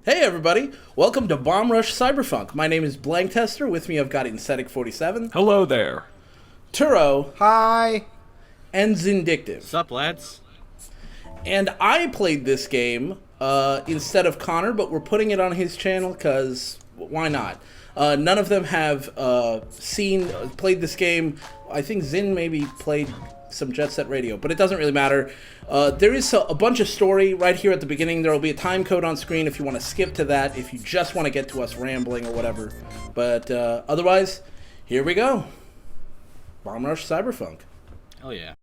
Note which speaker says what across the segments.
Speaker 1: Hey everybody, welcome to Rush Cyberfunk. My name is blanktester. With me I've got Insetic47,
Speaker 2: Hello there.
Speaker 1: Turo,
Speaker 3: Hi.
Speaker 1: and Zindictive.
Speaker 4: Sup, lads?
Speaker 1: And I played this game instead of Connor, but we're putting it on his channel because why not? None of them have played this game. I think Zin maybe played some Jet Set Radio, but it doesn't really matter. There is a bunch of story right here at the beginning. There will be a time code on screen if you want to skip to that, if you just want to get to us rambling or whatever. But otherwise, here we go. Rush Cyberfunk.
Speaker 4: Hell yeah.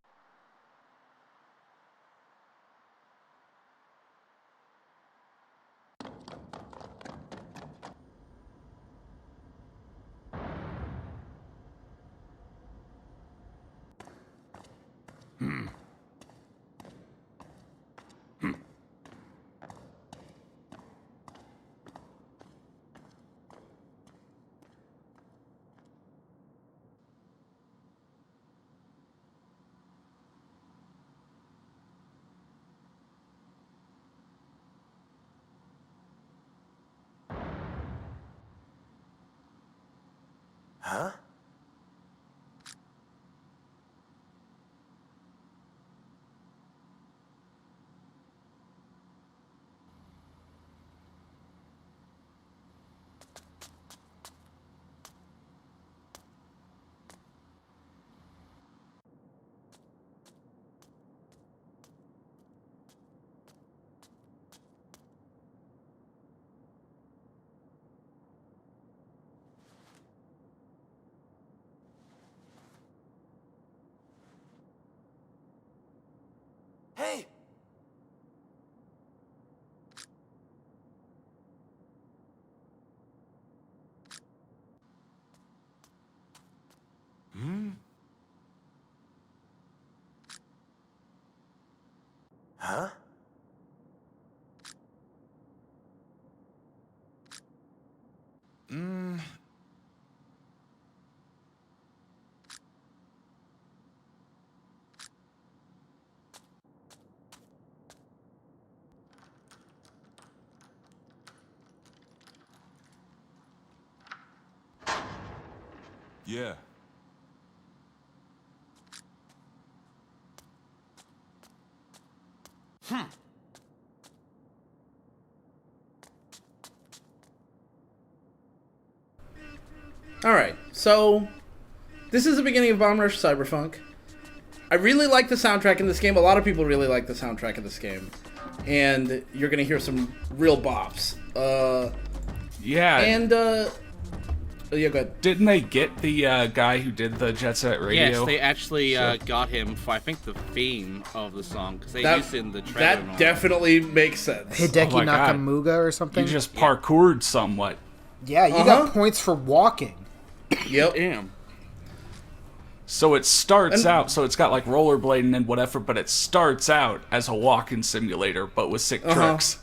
Speaker 5: Huh? Hey! Huh?
Speaker 2: Yeah.
Speaker 1: Alright, so this is the beginning of Rush Cyberfunk. I really like the soundtrack in this game. A lot of people really like the soundtrack of this game. And you're going to hear some real bops.
Speaker 2: Yeah.
Speaker 1: And, oh, yeah, go ahead.
Speaker 2: Didn't they get the guy who did the Jet Set Radio?
Speaker 4: Yes, they actually got him for, I think, the theme of the song, because they used it in the trailer.
Speaker 1: That
Speaker 4: and all.
Speaker 1: definitely makes sense.
Speaker 3: Hideki
Speaker 2: Oh my God.
Speaker 3: Nakamuga or something?
Speaker 2: You just parkoured somewhat.
Speaker 3: Yeah, you got points for walking.
Speaker 1: Yep.
Speaker 4: Damn.
Speaker 2: So it starts out, so it's got like rollerblading and whatever, but it starts out as a walking simulator, but with sick tricks.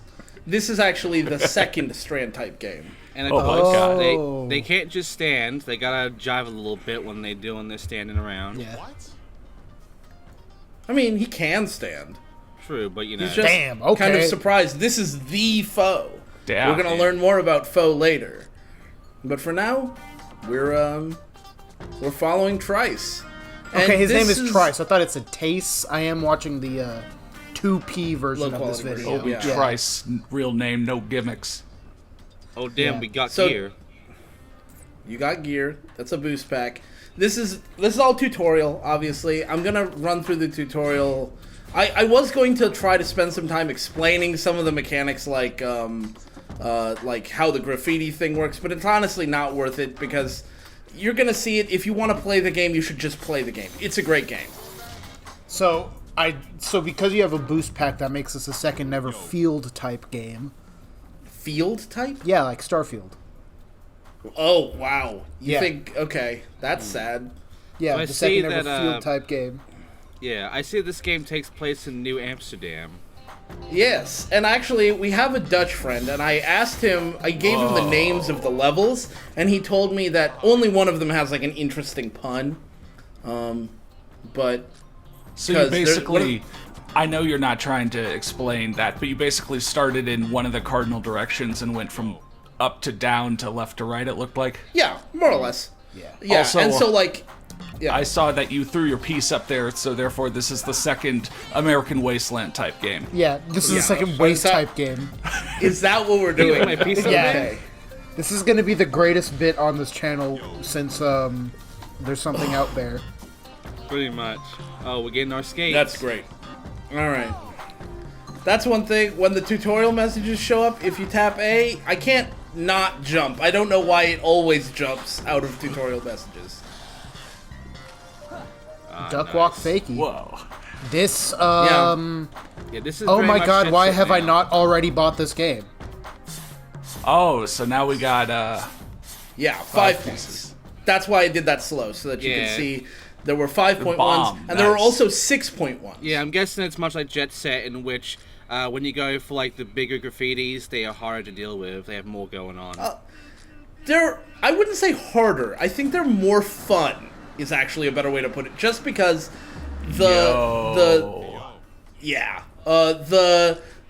Speaker 1: This is actually the second Strand type game.
Speaker 4: And
Speaker 2: Oh my God.
Speaker 4: they can't just stand. They gotta jive a little bit when they do when they're standing around.
Speaker 3: Yeah.
Speaker 1: I mean, he can stand.
Speaker 4: True, but you know.
Speaker 1: He's just
Speaker 3: Damn, okay.
Speaker 1: kind of surprised. This is the foe.
Speaker 2: Yeah.
Speaker 1: We're gonna learn more about foe later. But for now, we're following Trice. And
Speaker 3: Okay, his name
Speaker 1: this
Speaker 3: is Trice. I thought it said Tace. I am watching the 2P version
Speaker 1: Low
Speaker 3: of this
Speaker 1: quality
Speaker 3: video.
Speaker 1: version.
Speaker 2: Obi
Speaker 1: Yeah.
Speaker 2: Trice, real name, no gimmicks.
Speaker 4: Oh damn,
Speaker 3: Yeah.
Speaker 4: we got
Speaker 1: So-
Speaker 4: gear.
Speaker 1: You got gear. That's a boost pack. This is all tutorial, obviously. I'm gonna run through the tutorial. I was going to try to spend some time explaining some of the mechanics, like how the graffiti thing works, but it's honestly not worth it because you're gonna see it. If you want to play the game, you should just play the game. It's a great game.
Speaker 3: So because you have a boost pack, that makes this a second never field type game.
Speaker 1: Field type?
Speaker 3: Yeah, like Starfield.
Speaker 1: Oh wow. You
Speaker 3: Yeah.
Speaker 1: think? Okay, that's sad.
Speaker 3: Yeah,
Speaker 4: So I
Speaker 3: the
Speaker 4: see
Speaker 3: second ever
Speaker 4: that,
Speaker 3: field type game.
Speaker 4: Yeah, I see this game takes place in New Amsterdam.
Speaker 1: Yes, and actually, we have a Dutch friend, and I asked him, I gave him the names of the levels, and he told me that only one of them has, like, an interesting pun. But
Speaker 2: So you
Speaker 1: 'cause
Speaker 2: basically I know you're not trying to explain that, but you basically started in one of the cardinal directions and went from up to down to left to right, it looked like.
Speaker 1: Yeah, more or less. Yeah,
Speaker 2: Also,
Speaker 1: and so like, yeah.
Speaker 2: I saw that you threw your piece up there, so therefore this is the second American Wasteland type game.
Speaker 3: Yeah, this is the second waste type game.
Speaker 1: Is that what we're doing?
Speaker 4: My piece of
Speaker 3: Yeah.
Speaker 1: Okay.
Speaker 3: This is going to be the greatest bit on this channel since there's something out there.
Speaker 4: Pretty much. Oh, we're getting our skates.
Speaker 1: That's great. All right. That's one thing. When the tutorial messages show up, if you tap A, I can't not jump. I don't know why it always jumps out of tutorial messages.
Speaker 3: Duck walk fakie.
Speaker 2: Whoa.
Speaker 3: This
Speaker 4: Yeah, this is
Speaker 3: oh
Speaker 4: very
Speaker 3: my
Speaker 4: much
Speaker 3: god,
Speaker 4: set
Speaker 3: why
Speaker 4: up
Speaker 3: have I
Speaker 4: now.
Speaker 3: not already bought this game?
Speaker 2: Oh, so now we got,
Speaker 1: Yeah, 5
Speaker 2: pieces.
Speaker 1: points. That's why I did that slow, so that you
Speaker 4: Yeah.
Speaker 1: can see there were 5.1s,
Speaker 2: bomb,
Speaker 1: and there were
Speaker 2: nice.
Speaker 1: also 6.1s.
Speaker 4: Yeah, I'm guessing it's much like Jet Set, in which when you go for like the bigger graffitis, they are harder to deal with. They have more going on.
Speaker 1: They're, I wouldn't say harder. I think they're more fun, is actually a better way to put it. Just because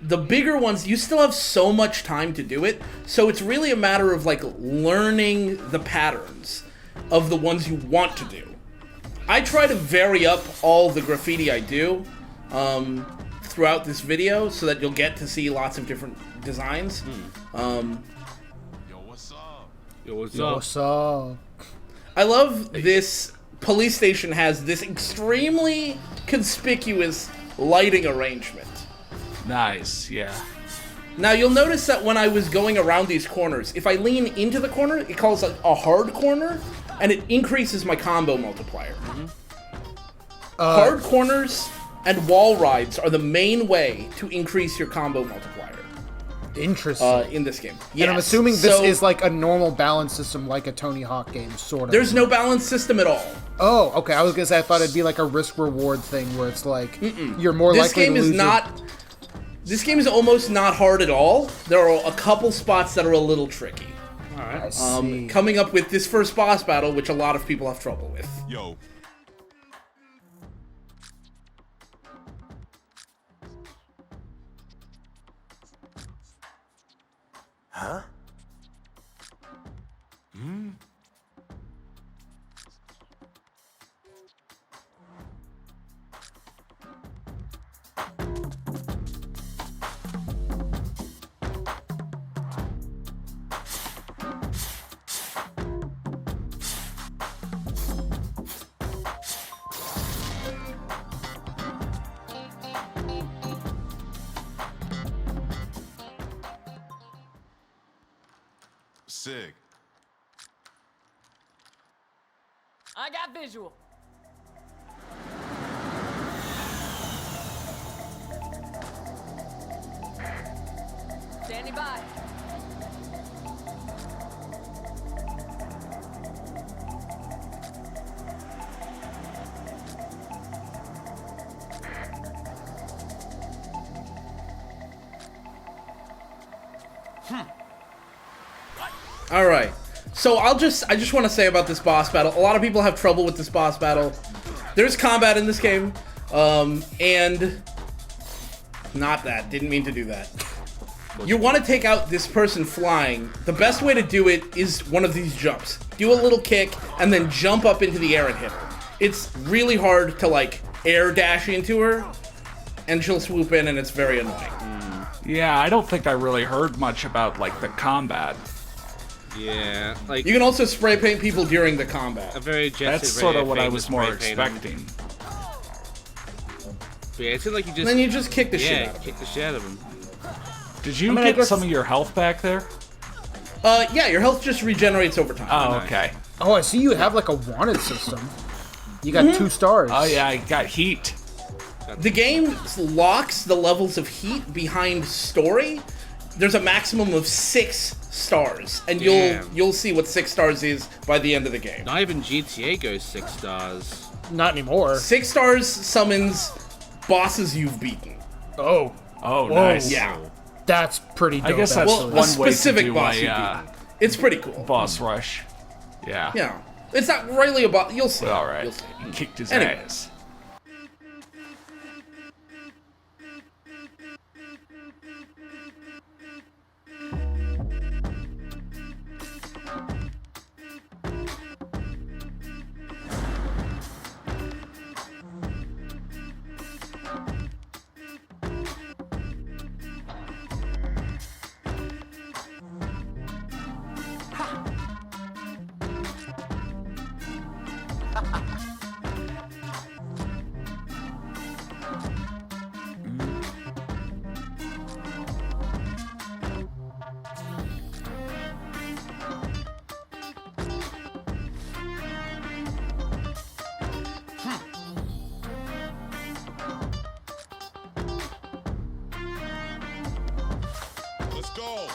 Speaker 1: the bigger ones, you still have so much time to do it. So it's really a matter of like learning the patterns of the ones you want to do. I try to vary up all the graffiti I do throughout this video so that you'll get to see lots of different designs.
Speaker 4: Yo, what's
Speaker 3: Yo,
Speaker 4: up?
Speaker 3: what's up?
Speaker 1: I love this police station has this extremely conspicuous lighting arrangement.
Speaker 2: nice, yeah.
Speaker 1: Now you'll notice that when I was going around these corners, if I lean into the corner, it calls it a hard corner, and it increases my combo multiplier. Hard corners and wall rides are the main way to increase your combo multiplier
Speaker 3: Interesting.
Speaker 1: in this game.
Speaker 3: and I'm
Speaker 1: Yes.
Speaker 3: assuming this
Speaker 1: So,
Speaker 3: is like a normal balance system, like a Tony Hawk game, sort of.
Speaker 1: there's no balance system at all.
Speaker 3: Oh, okay. I was gonna say I thought it'd be like a risk-reward thing where it's like you're more
Speaker 1: This
Speaker 3: likely
Speaker 1: game
Speaker 3: to
Speaker 1: is
Speaker 3: lose your-
Speaker 1: not. This game is almost not hard at all. There are a couple spots that are a little tricky.
Speaker 3: I see.
Speaker 1: Coming up with this first boss battle, which a lot of people have trouble with.
Speaker 5: Yo. Huh? Sick.
Speaker 6: I got visual. Standing by.
Speaker 1: All right. So I just want to say about this boss battle. A lot of people have trouble with this boss battle. There's combat in this game, and not that. Didn't mean to do that. You want to take out this person flying. The best way to do it is one of these jumps. Do a little kick and then jump up into the air and hit her. It's really hard to like air dash into her, and she'll swoop in, and it's very annoying.
Speaker 2: Yeah, I don't think I really heard much about, like, the combat.
Speaker 4: Yeah, like
Speaker 1: You can also spray paint people during the combat.
Speaker 4: a very Jet
Speaker 2: That's
Speaker 4: Set
Speaker 2: sort of
Speaker 4: very
Speaker 2: what I
Speaker 4: famous
Speaker 2: was more
Speaker 4: spray paint 'em.
Speaker 2: expecting.
Speaker 4: But yeah, it seems like you just
Speaker 1: And then you just kick the shit
Speaker 4: yeah
Speaker 1: out of
Speaker 4: kick the shit out of him.
Speaker 2: Did you
Speaker 1: I mean, I
Speaker 2: get
Speaker 1: guess-
Speaker 2: some of your health back there?
Speaker 1: Yeah, your health just regenerates over time.
Speaker 2: Oh, okay.
Speaker 3: Oh, I see you have like a wanted system. You got 2 stars.
Speaker 2: Oh, yeah, I got heat.
Speaker 1: The game locks the levels of heat behind story. There's a maximum of 6 stars, and
Speaker 4: Damn.
Speaker 1: you'll see what 6 stars is by the end of the game.
Speaker 4: Not even GTA goes 6 stars.
Speaker 3: Not anymore.
Speaker 1: 6 stars summons bosses you've beaten.
Speaker 3: Oh,
Speaker 2: Oh,
Speaker 3: Whoa.
Speaker 2: nice.
Speaker 1: Yeah.
Speaker 3: that's pretty dope.
Speaker 2: I guess that's
Speaker 1: Well, a
Speaker 2: one way to
Speaker 1: specific
Speaker 2: do
Speaker 1: boss
Speaker 2: my
Speaker 1: you've beaten. It's pretty cool.
Speaker 2: boss rush. Yeah.
Speaker 1: Yeah. It's not really a boss. You'll see.
Speaker 2: All
Speaker 1: You'll
Speaker 2: right.
Speaker 1: see.
Speaker 2: Kicked his
Speaker 1: Anyway.
Speaker 2: ass.
Speaker 5: Let's go.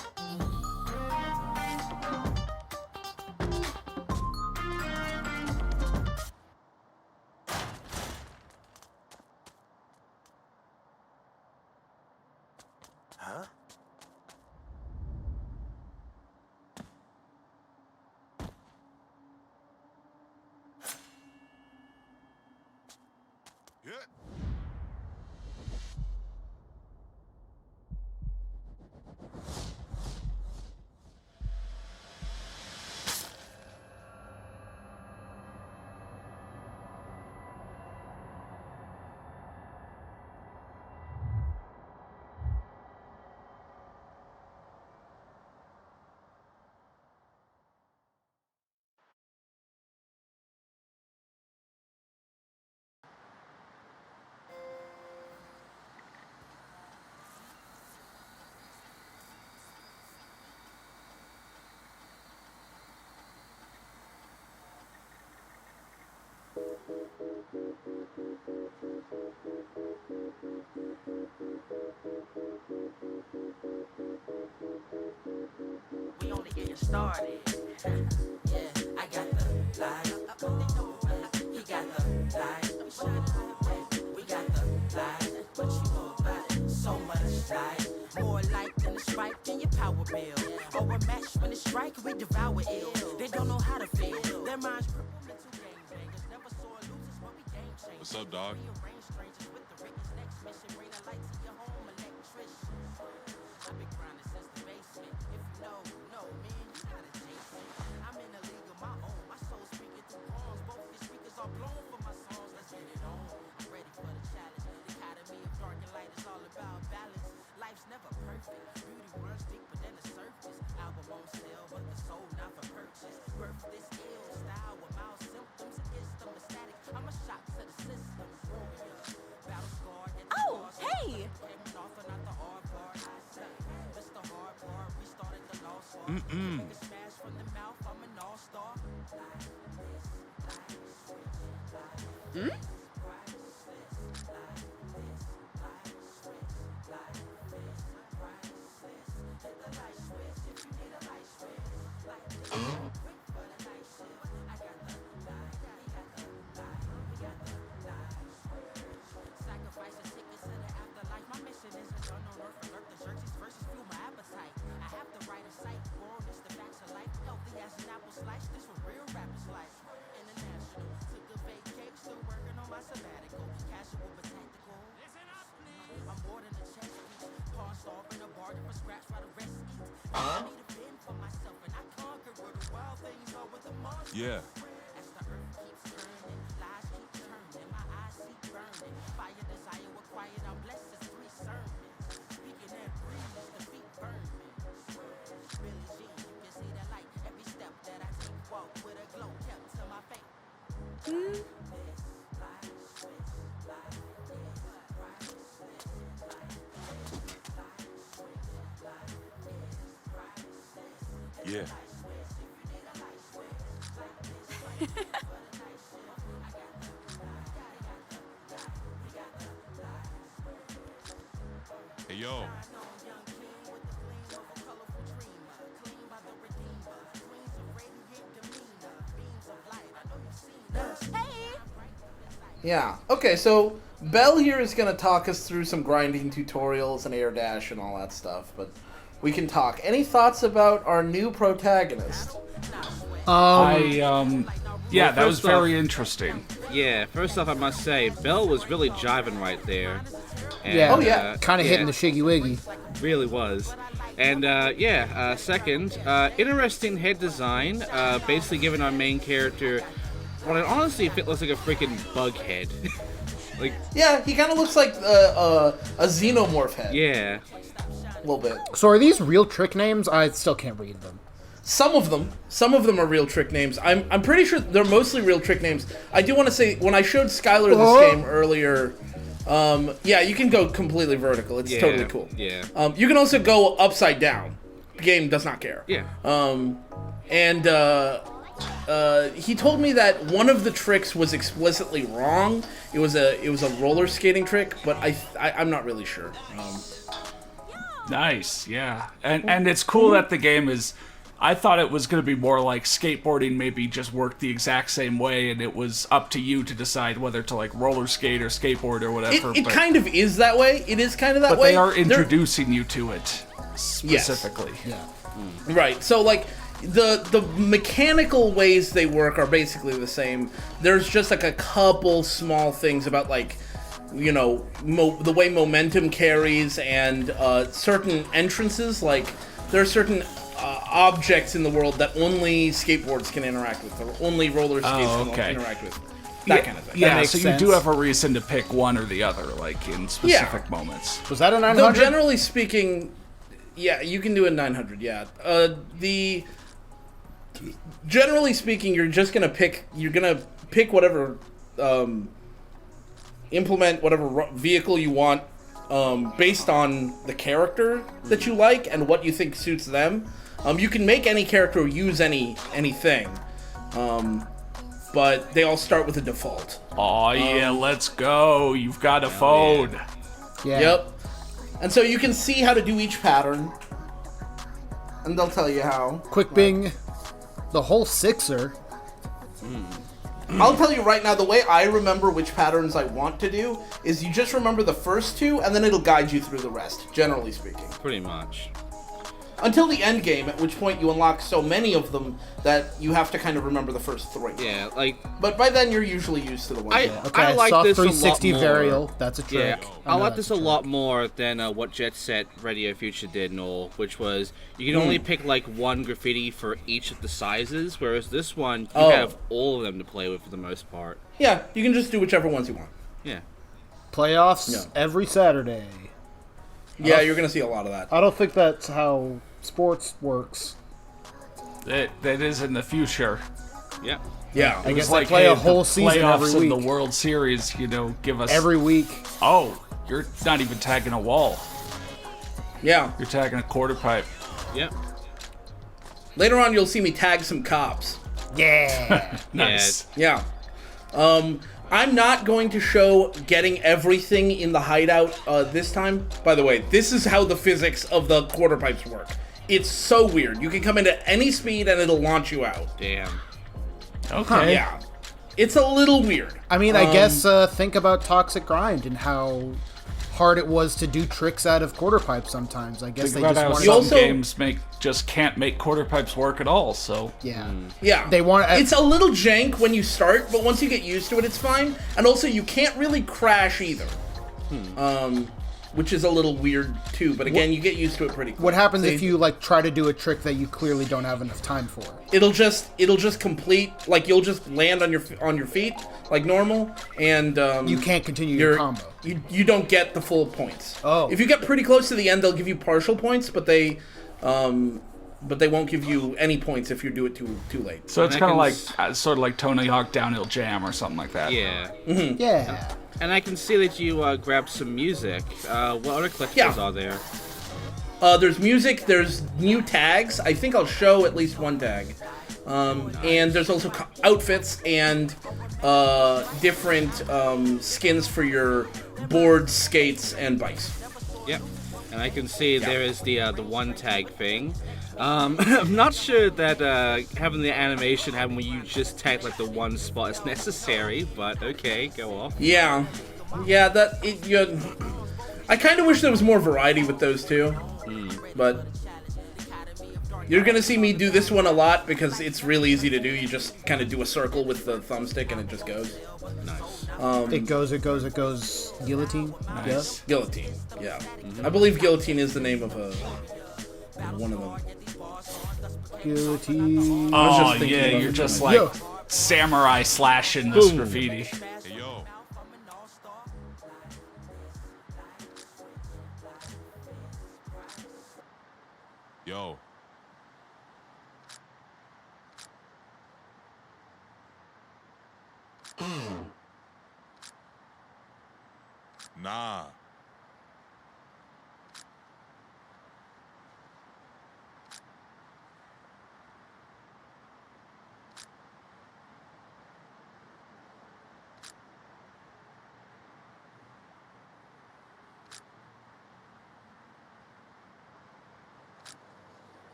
Speaker 5: Huh? Yeah.
Speaker 7: We only getting started. Yeah, I got the light. He got the light. We got the light. What you know about it? So much light. More light than the spike in your power bill. Or a match when it's strike, we devour ill. They don't know how to feel. Their minds crippled mental gangbangers. Never saw losers, but we game changers.
Speaker 5: What's up, dog?
Speaker 7: Rearrange strangers with the Rick's next mission. Bring the light to your home, electrician. I've been grinding since the basement. If you know, man, you not adjacent. I'm in a league of my own. My soul speaking through poems. Both these speakers are blown for my songs. Let's get it on. I'm ready for the challenge. The academy of dark and light is all about balance. Life's never perfect. Beauty runs deeper than the surface. Album won't sell, but the soul not for purchase. Birth this ill style with mild symptoms. It's the static. I'm a shock to the system. Warrior, battle scarred.
Speaker 6: Oh, hey!
Speaker 7: Came off and not the hard part. I say, it's the hard part. We started the lost part. Make a smash from the mouth. I'm an all-star. Sacrifice a ticket to the afterlife. My mission isn't done on earth. Alert the Xerxes versus fuel my appetite. I have the right of sight. World is the facts of life. Healthy as an apple slice. This what real rappers like. International. Took a vacation. Still working on my sabbatical. Casual but tactical. Listen up, please. I'm more than a chess piece. Pawn starving a bargain for scratch while the rest eat. I need a pen for myself and I conquer where the wild things are with the monsters.
Speaker 5: Yeah.
Speaker 7: As the earth keeps turning, lies keep turning, my eyes see burning. Fire desire with quiet, I'm blessed as 3 sermons. Speaking and breeze, the feet burning. Billy Jean, you can see the light. Every step that I take, walk with a glow kept to my face.
Speaker 5: Yeah. Hey, yo.
Speaker 1: Yeah. Okay, so Bell here is going to talk us through some grinding tutorials and air dash and all that stuff, but we can talk. Any thoughts about our new protagonist?
Speaker 2: Yeah, that was
Speaker 4: first off-
Speaker 2: very interesting.
Speaker 4: Yeah, first off, I must say, Bell was really jiving right there. And,
Speaker 3: Yeah.
Speaker 1: Oh, yeah.
Speaker 3: Kind of hitting the shiggy wiggy.
Speaker 4: Really was. And second, interesting head design. Basically giving our main character what I honestly think looks like a freaking bug head. Like,
Speaker 1: Yeah, he kind of looks like a xenomorph head.
Speaker 4: yeah.
Speaker 1: A little bit.
Speaker 3: So are these real trick names? I still can't read them.
Speaker 1: Some of them are real trick names. I'm pretty sure they're mostly real trick names. I do want to say, when I showed Skylar this game earlier, yeah, you can go completely vertical. It's totally cool.
Speaker 4: Yeah.
Speaker 1: You can also go upside down. The game does not care.
Speaker 4: Yeah.
Speaker 1: And he told me that one of the tricks was explicitly wrong. It was a roller skating trick, but I'm not really sure.
Speaker 2: Nice, yeah. And it's cool that the game is... I thought it was going to be more like skateboarding, maybe just worked the exact same way, and it was up to you to decide whether to like roller skate or skateboard or whatever.
Speaker 1: It kind of is that way. It is kind of that way.
Speaker 2: But they are introducing you to it specifically.
Speaker 3: Yeah.
Speaker 1: Right. So like the mechanical ways they work are basically the same. There's just like a couple small things about like, you know, the way momentum carries and certain entrances. Like there are certain objects in the world that only skateboards can interact with, or only roller skates can interact with. That kind of thing.
Speaker 2: Yeah,
Speaker 3: makes
Speaker 2: so
Speaker 3: sense.
Speaker 2: you do have a reason to pick one or the other, like in specific moments.
Speaker 3: Was that a
Speaker 1: Though
Speaker 3: 900?
Speaker 1: generally speaking, yeah, you can do a 900. Yeah. Generally speaking, you're gonna pick whatever implement whatever vehicle you want based on the character that you like and what you think suits them. You can make any character use anything, but they all start with a default.
Speaker 2: Oh yeah, let's go. You've got a phone.
Speaker 3: Yeah.
Speaker 1: Yep. And so you can see how to do each pattern, and they'll tell you how.
Speaker 3: Quick Bing, the whole sixer.
Speaker 1: I'll tell you right now, the way I remember which patterns I want to do is you just remember the first two, and then it'll guide you through the rest, generally speaking.
Speaker 4: Pretty much.
Speaker 1: Until the end game, at which point you unlock so many of them that you have to kind of remember the first three.
Speaker 4: Yeah, like...
Speaker 1: But by then, you're usually used to the one.
Speaker 3: Okay,
Speaker 4: I like
Speaker 3: soft
Speaker 4: this
Speaker 3: 360
Speaker 4: a lot more.
Speaker 3: varial. That's a trick.
Speaker 4: Yeah,
Speaker 3: I
Speaker 4: I
Speaker 3: know
Speaker 4: like
Speaker 3: that's
Speaker 4: this a
Speaker 3: trick.
Speaker 4: lot more than what Jet Set Radio Future did and all, which was you can only pick like one graffiti for each of the sizes, whereas this one you have all of them to play with for the most part.
Speaker 1: Yeah, you can just do whichever ones you want.
Speaker 4: Yeah.
Speaker 3: Playoffs every Saturday.
Speaker 1: Yeah, you're going to see a lot of that.
Speaker 3: I don't think that's how sports works.
Speaker 2: That is in the future.
Speaker 4: Yeah.
Speaker 1: Yeah.
Speaker 3: I guess
Speaker 2: It's
Speaker 3: they
Speaker 2: like,
Speaker 3: play
Speaker 2: hey,
Speaker 3: a whole
Speaker 2: the
Speaker 3: season
Speaker 2: playoffs
Speaker 3: every
Speaker 2: in
Speaker 3: week.
Speaker 2: the World Series, you know, give us...
Speaker 3: Every week.
Speaker 2: Oh, you're not even tagging a wall.
Speaker 1: Yeah.
Speaker 2: You're tagging a quarter pipe.
Speaker 4: Yeah.
Speaker 1: Later on, you'll see me tag some cops.
Speaker 3: Yeah.
Speaker 2: Nice.
Speaker 1: Yeah. I'm not going to show getting everything in the hideout this time. By the way, this is how the physics of the quarter pipes work. It's so weird. You can come in at any speed and it'll launch you out.
Speaker 4: Damn.
Speaker 2: Okay.
Speaker 1: Yeah. It's a little weird.
Speaker 3: I mean, I guess think about Toxic Grind and how hard it was to do tricks out of quarter pipes sometimes. I guess
Speaker 2: Think
Speaker 3: they
Speaker 2: about
Speaker 3: just
Speaker 2: how
Speaker 3: wanted
Speaker 2: some
Speaker 1: also-
Speaker 2: games can't make quarter pipes work at all, so...
Speaker 3: Yeah.
Speaker 1: Yeah.
Speaker 3: They want
Speaker 1: It's a little jank when you start, but once you get used to it, it's fine. And also, you can't really crash either. Which is a little weird, too. But again, you get used to it pretty quick.
Speaker 3: What happens
Speaker 1: See?
Speaker 3: if you like try to do a trick that you clearly don't have enough time for?
Speaker 1: It'll just complete, like, you'll just land on your feet, like normal, and
Speaker 3: You can't continue your combo.
Speaker 1: You don't get the full points.
Speaker 3: Oh.
Speaker 1: If you get pretty close to the end, they'll give you partial points, but they won't give you any points if you do it too late.
Speaker 2: So it's
Speaker 4: And I
Speaker 2: kind of
Speaker 4: can
Speaker 2: like, sort of like Tony Hawk Downhill Jam or something like that.
Speaker 4: Yeah.
Speaker 3: Yeah.
Speaker 4: And I can see that you grabbed some music. What other collectibles
Speaker 1: Yeah.
Speaker 4: are there?
Speaker 1: There's music, there's new tags. I think I'll show at least one tag. And there's also outfits and different skins for your boards, skates, and bikes.
Speaker 4: Yep. And I can see there is the one tag thing. I'm not sure that having the animation happen when you just tag like the one spot is necessary, but okay, go off.
Speaker 1: Yeah, I kind of wish there was more variety with those two, but you're gonna see me do this one a lot because it's really easy to do. You just kind of do a circle with the thumbstick and it just goes.
Speaker 4: Nice.
Speaker 3: It goes. Guillotine.
Speaker 2: Nice.
Speaker 1: Guillotine, yeah. I believe guillotine is the name of one of them.
Speaker 3: Yeah. Guillotine.
Speaker 1: was
Speaker 2: Oh,
Speaker 1: just thinking
Speaker 2: yeah,
Speaker 1: about
Speaker 2: you're
Speaker 1: it.
Speaker 2: just like
Speaker 3: Yo.
Speaker 2: samurai slashing this
Speaker 1: Boom.
Speaker 2: graffiti.
Speaker 5: Hey, yo. Yo. Nah.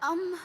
Speaker 8: Um...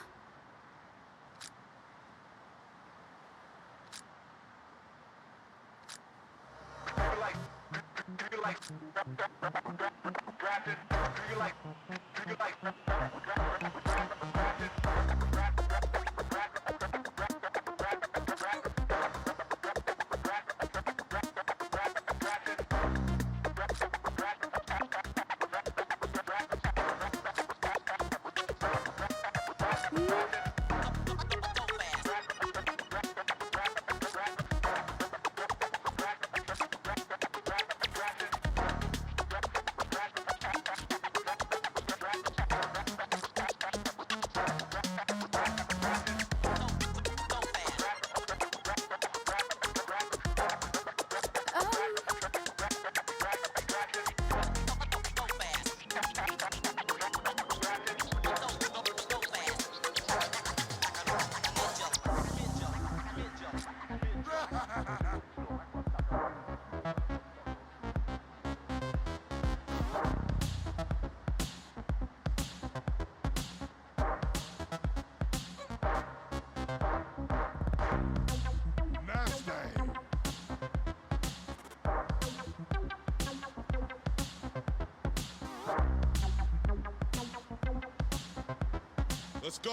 Speaker 5: Nasty. Let's go.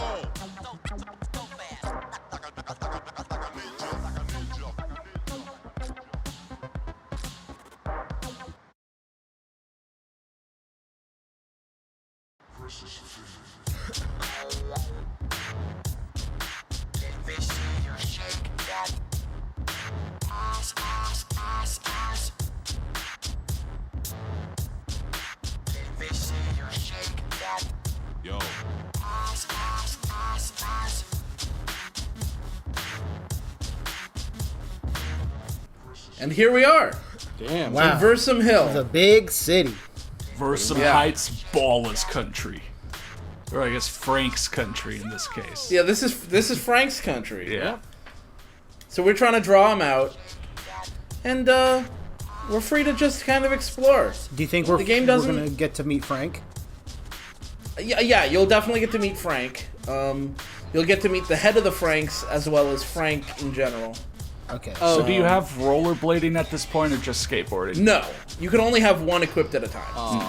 Speaker 5: Yo.
Speaker 1: And here we are
Speaker 4: Damn.
Speaker 3: Wow.
Speaker 1: in Versum Hill.
Speaker 3: It's a big city.
Speaker 2: Versum
Speaker 1: Yeah.
Speaker 2: Heights Ballas country. Or I guess Frank's country in this case.
Speaker 1: Yeah, this is Frank's country.
Speaker 2: Yeah.
Speaker 1: So we're trying to draw him out, and we're free to just kind of explore.
Speaker 3: Do you think
Speaker 1: The game doesn't-
Speaker 3: we're gonna get to meet Frank?
Speaker 1: Yeah, you'll definitely get to meet Frank. You'll get to meet the head of the Franks as well as Frank in general.
Speaker 3: Okay.
Speaker 2: So do you have rollerblading at this point or just skateboarding?
Speaker 1: No, you can only have one equipped at a time.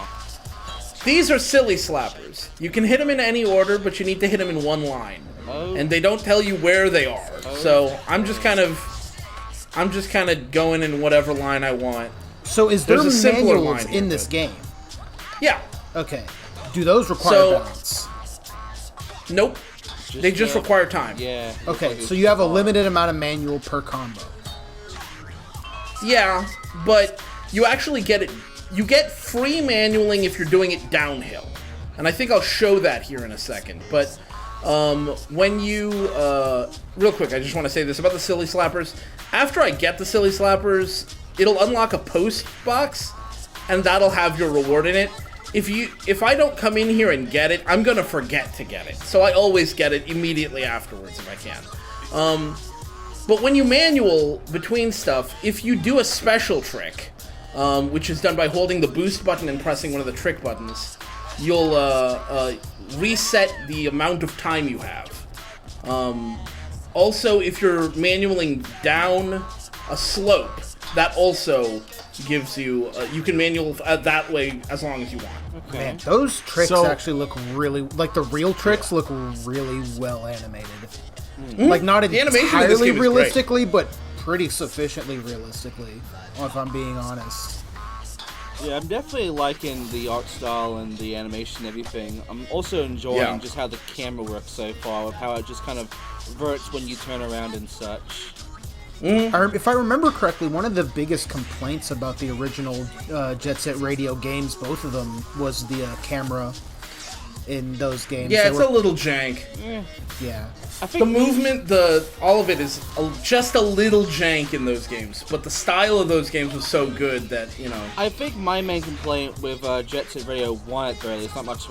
Speaker 1: These are silly slappers. You can hit them in any order, but you need to hit them in one line, and they don't tell you where they are. So I'm just kind of going in whatever line I want.
Speaker 3: So is there
Speaker 1: There's a simpler
Speaker 3: manuals
Speaker 1: line here,
Speaker 3: in this
Speaker 1: but-
Speaker 3: game?
Speaker 1: Yeah.
Speaker 3: Okay. Do those require
Speaker 1: So-
Speaker 3: balance?
Speaker 1: Nope. They just require time.
Speaker 4: Yeah.
Speaker 3: Okay, so you have a limited amount of manual per combo.
Speaker 1: Yeah, but you actually get it. You get free manualing if you're doing it downhill, and I think I'll show that here in a second. But when you, real quick, I just want to say this about the silly slappers. After I get the silly slappers, it'll unlock a post box, and that'll have your reward in it. If I don't come in here and get it, I'm gonna forget to get it. So I always get it immediately afterwards if I can. But when you manual between stuff, if you do a special trick, which is done by holding the boost button and pressing one of the trick buttons, you'll reset the amount of time you have. Also, if you're manualing down a slope, that also gives you, you can manual that way as long as you want.
Speaker 3: Man, those tricks
Speaker 2: So-
Speaker 3: actually look really, like the real tricks look really well animated. Like not
Speaker 1: The animation in this
Speaker 3: entirely
Speaker 1: game is great.
Speaker 3: realistically, but pretty sufficiently realistically, if I'm being honest.
Speaker 4: Yeah, I'm definitely liking the art style and the animation and everything. I'm also enjoying
Speaker 1: Yeah.
Speaker 4: just how the camera works so far, with how it just kind of verts when you turn around and such.
Speaker 3: If I remember correctly, one of the biggest complaints about the original Jet Set Radio games, both of them, was the camera in those games.
Speaker 1: Yeah,
Speaker 3: They
Speaker 1: it's
Speaker 3: were-
Speaker 1: a little jank.
Speaker 3: Yeah.
Speaker 4: I
Speaker 1: The
Speaker 4: think
Speaker 1: movement, all of it is just a little jank in those games, but the style of those games was so good that, you know.
Speaker 4: I think my main complaint with Jet Set Radio 1 at the very least, not much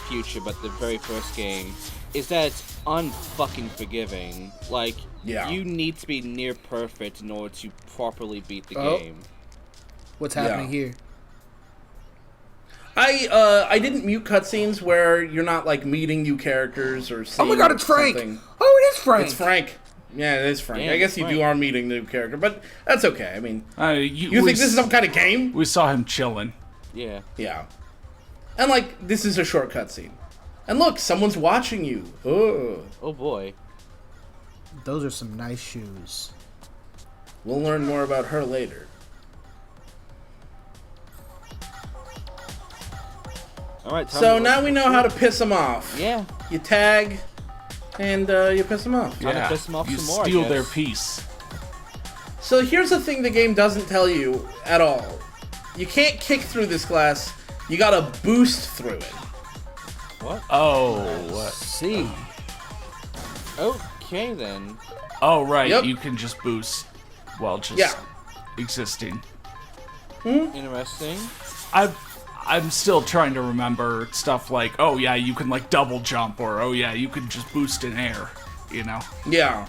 Speaker 4: Future, but the very first game, is that it's unfucking forgiving. Like,
Speaker 1: Yeah.
Speaker 4: you need to be near perfect in order to properly beat the
Speaker 3: Oh.
Speaker 4: game.
Speaker 3: What's happening
Speaker 1: Yeah.
Speaker 3: here?
Speaker 1: I didn't mute cutscenes where you're not like meeting new characters or
Speaker 3: Oh
Speaker 1: seeing
Speaker 3: my god, it's Frank!
Speaker 1: something.
Speaker 3: Oh, it is Frank!
Speaker 1: It's Frank. Yeah, it is Frank.
Speaker 4: Yeah,
Speaker 1: I guess
Speaker 4: it's
Speaker 1: you
Speaker 4: Frank.
Speaker 1: are meeting the new character, but that's okay. I mean, you
Speaker 2: we
Speaker 1: think this is some kind of game?
Speaker 2: We saw him chilling.
Speaker 4: Yeah.
Speaker 1: Yeah. And like, this is a short cutscene. And look, someone's watching you. Oh.
Speaker 4: Oh boy.
Speaker 3: Those are some nice shoes.
Speaker 1: We'll learn more about her later.
Speaker 4: Alright,
Speaker 1: So now we know how to piss them off.
Speaker 4: Yeah.
Speaker 1: You tag, and you piss them off.
Speaker 4: Time to
Speaker 2: Yeah,
Speaker 4: piss 'em off
Speaker 2: you
Speaker 4: some more, I
Speaker 2: steal their
Speaker 4: guess.
Speaker 2: piece.
Speaker 1: So here's the thing the game doesn't tell you at all. You can't kick through this glass. You gotta boost through it.
Speaker 2: Oh,
Speaker 3: See.
Speaker 4: Okay then.
Speaker 2: oh right,
Speaker 1: Yep.
Speaker 2: you can just boost while just
Speaker 1: Yeah.
Speaker 2: existing.
Speaker 4: Interesting.
Speaker 2: I'm still trying to remember stuff like, oh yeah, you can like double jump, or oh yeah, you can just boost in air, you know?
Speaker 1: Yeah.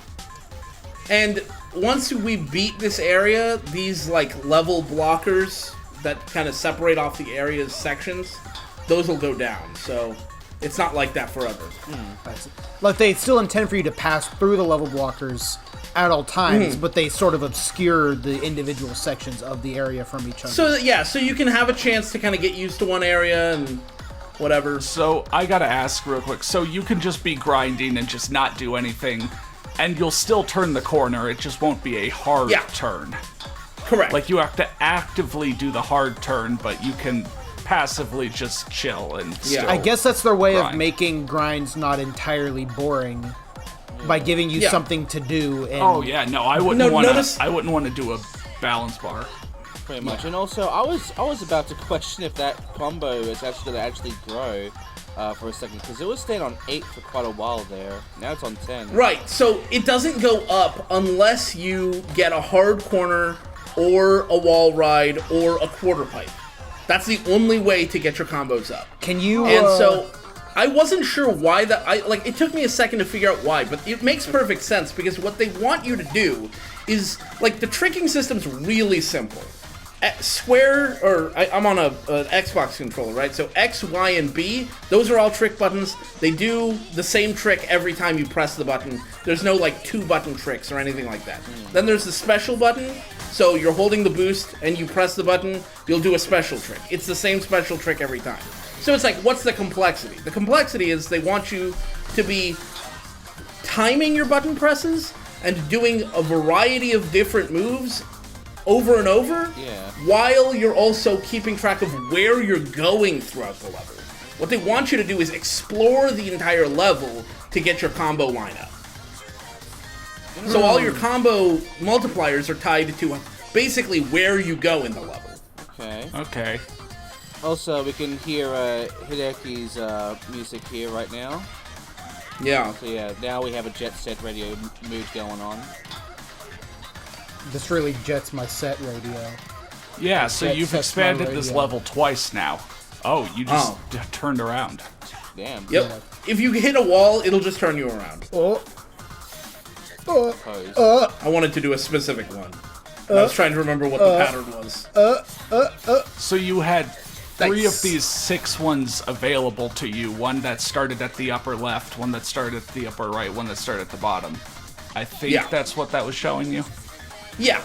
Speaker 1: And once we beat this area, these like level blockers that kind of separate off the area's sections, those will go down. So it's not like that forever.
Speaker 3: Like, they still intend for you to pass through the level blockers at all times, but they sort of obscure the individual sections of the area from each other.
Speaker 1: So yeah, so you can have a chance to kind of get used to one area and whatever.
Speaker 2: So I gotta ask real quick, so you can just be grinding and just not do anything, and you'll still turn the corner, it just won't be a hard
Speaker 1: Yeah.
Speaker 2: turn.
Speaker 1: Correct.
Speaker 2: Like, you have to actively do the hard turn, but you can passively just chill and
Speaker 1: Yeah.
Speaker 2: still
Speaker 3: I guess that's their way of
Speaker 2: grind.
Speaker 3: making grinds not entirely boring by giving you
Speaker 1: Yeah.
Speaker 3: something to do. And
Speaker 2: Oh yeah, no, I wouldn't
Speaker 1: No,
Speaker 2: want to.
Speaker 1: notice-
Speaker 2: I wouldn't want to do a balance bar.
Speaker 4: Pretty much. And also, I was about to question if that combo is actually going to grow for a second, because it was staying on 8 for quite a while there. Now it's on 10.
Speaker 1: Right, so it doesn't go up unless you get a hard corner or a wall ride or a quarter pipe. That's the only way to get your combos up.
Speaker 3: Can you?
Speaker 1: And so I wasn't sure why that. It took me a second to figure out why, but it makes perfect sense because what they want you to do is like the tricking system's really simple. Square, or I'm on a Xbox controller, right? So X, Y, and B, those are all trick buttons. They do the same trick every time you press the button. There's no like 2-button tricks or anything like that. Then there's the special button. So you're holding the boost and you press the button, you'll do a special trick. It's the same special trick every time. So it's like, what's the complexity? The complexity is they want you to be timing your button presses and doing a variety of different moves over and over,
Speaker 4: Yeah.
Speaker 1: while you're also keeping track of where you're going throughout the level. What they want you to do is explore the entire level to get your combo lineup. So all your combo multipliers are tied to basically where you go in the level.
Speaker 4: Okay.
Speaker 2: Okay.
Speaker 4: Also, we can hear Hideki's music here right now.
Speaker 1: Yeah.
Speaker 4: So yeah, now we have a Jet Set Radio mood going on.
Speaker 3: This really jets my set radio.
Speaker 2: Yeah, so
Speaker 3: That
Speaker 2: you've
Speaker 3: sets my
Speaker 2: expanded this
Speaker 3: radio.
Speaker 2: level twice now. Oh, you just
Speaker 1: Oh.
Speaker 2: turned around.
Speaker 4: Damn.
Speaker 1: Yep. If you hit a wall, it'll just turn you around.
Speaker 3: Oh.
Speaker 4: Pose.
Speaker 1: I wanted to do a specific one. I was trying to remember what the pattern was.
Speaker 2: So you had 3
Speaker 3: Nice.
Speaker 2: of these 6 ones available to you. One that started at the upper left, one that started at the upper right, one that started at the bottom. I think
Speaker 1: Yeah.
Speaker 2: that's what that was showing you.
Speaker 1: Yeah.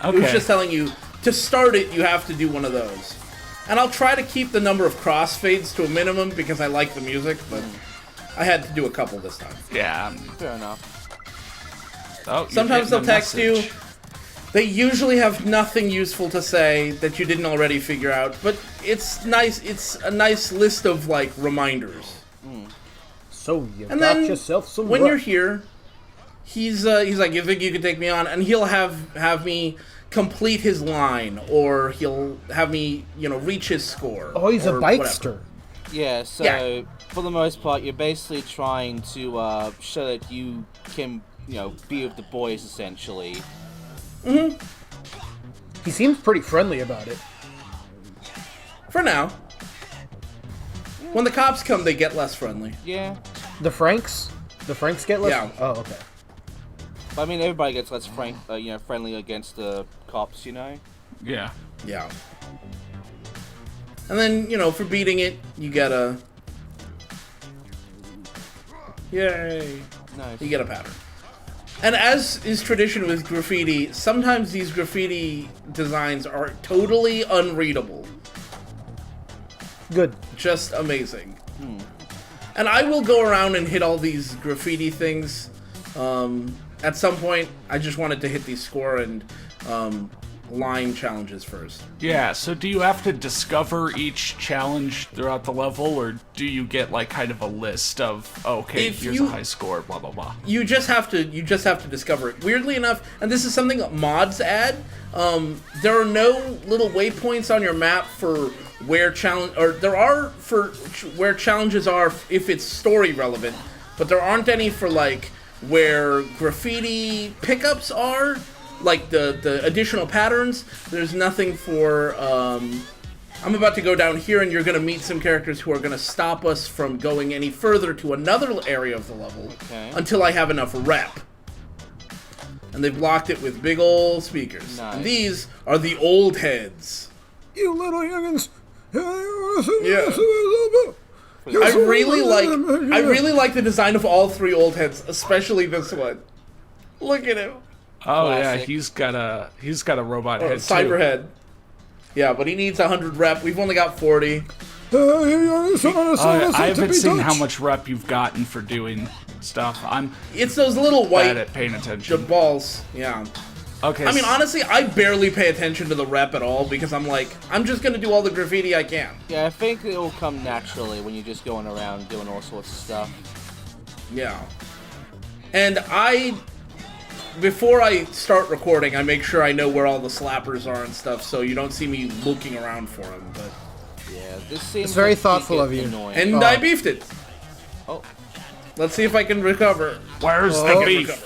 Speaker 2: Okay.
Speaker 1: It was just telling you, to start it, you have to do one of those. And I'll try to keep the number of crossfades to a minimum because I like the music, but I had to do a couple this time.
Speaker 2: Yeah.
Speaker 4: Fair enough.
Speaker 2: Oh, you're
Speaker 1: Sometimes
Speaker 2: getting
Speaker 1: they'll
Speaker 2: a
Speaker 1: text
Speaker 2: message.
Speaker 1: you. They usually have nothing useful to say that you didn't already figure out, but it's nice. It's a nice list of like reminders.
Speaker 3: So you
Speaker 1: And
Speaker 3: got
Speaker 1: then
Speaker 3: yourself some
Speaker 1: when
Speaker 3: work.
Speaker 1: you're here, he's like, you think you can take me on? And he'll have me complete his line, or he'll have me, reach his score.
Speaker 3: Oh, he's a
Speaker 1: or
Speaker 3: bikester.
Speaker 4: Yeah, so
Speaker 1: Yeah.
Speaker 4: for the most part, you're basically trying to show that you can, be with the boys, essentially.
Speaker 3: He seems pretty friendly about it.
Speaker 1: For now. When the cops come, they get less friendly.
Speaker 4: Yeah.
Speaker 3: The Franks get less.
Speaker 1: Yeah.
Speaker 3: Oh, okay.
Speaker 4: But I mean, everybody gets less friendly against the cops,
Speaker 2: Yeah.
Speaker 1: Yeah. And then, for beating it, you get a... Yay.
Speaker 4: Nice.
Speaker 1: You get a pattern. And as is tradition with graffiti, sometimes these graffiti designs are totally unreadable.
Speaker 3: Good.
Speaker 1: Just amazing. And I will go around and hit all these graffiti things. At some point, I just wanted to hit the score and line challenges first.
Speaker 2: Yeah, so do you have to discover each challenge throughout the level, or do you get like kind of a list of, okay,
Speaker 1: If
Speaker 2: here's
Speaker 1: you-
Speaker 2: a high score, blah blah blah?
Speaker 1: You just have to discover it. Weirdly enough, and this is something that mods add, there are no little waypoints on your map for where where challenges are if it's story relevant, but there aren't any for like where graffiti pickups are, like the additional patterns. There's nothing for I'm about to go down here and you're going to meet some characters who are going to stop us from going any further to another area of the level until I have enough rep. And they blocked it with big old speakers.
Speaker 4: Nice.
Speaker 1: And these are the old heads.
Speaker 3: You little youngins.
Speaker 1: Yeah. I really like the design of all three old heads, especially this one. Look at him.
Speaker 2: Oh yeah,
Speaker 4: Classic.
Speaker 2: he's got a robot head
Speaker 1: Cyber
Speaker 2: too.
Speaker 1: head. Yeah, but he needs 100 rep. We've only got 40.
Speaker 2: I haven't seen how much rep you've gotten for doing stuff. I'm
Speaker 1: It's those little
Speaker 2: bad
Speaker 1: white
Speaker 2: at paying
Speaker 1: the
Speaker 2: attention.
Speaker 1: balls. Yeah.
Speaker 2: Okay.
Speaker 1: I mean, honestly, I barely pay attention to the rep at all because I'm like, I'm just gonna do all the graffiti I can.
Speaker 4: Yeah, I think it will come naturally when you're just going around doing all sorts of stuff.
Speaker 1: Yeah. And before I start recording, I make sure I know where all the slappers are and stuff, so you don't see me looking around for them. But
Speaker 4: Yeah, this seems
Speaker 3: It's very
Speaker 4: like
Speaker 3: thoughtful of
Speaker 4: get
Speaker 3: you.
Speaker 4: annoying.
Speaker 1: and I beefed it.
Speaker 4: Oh,
Speaker 1: Let's see if I can recover.
Speaker 2: Where's
Speaker 3: Oh.
Speaker 2: the beef?
Speaker 1: Recover.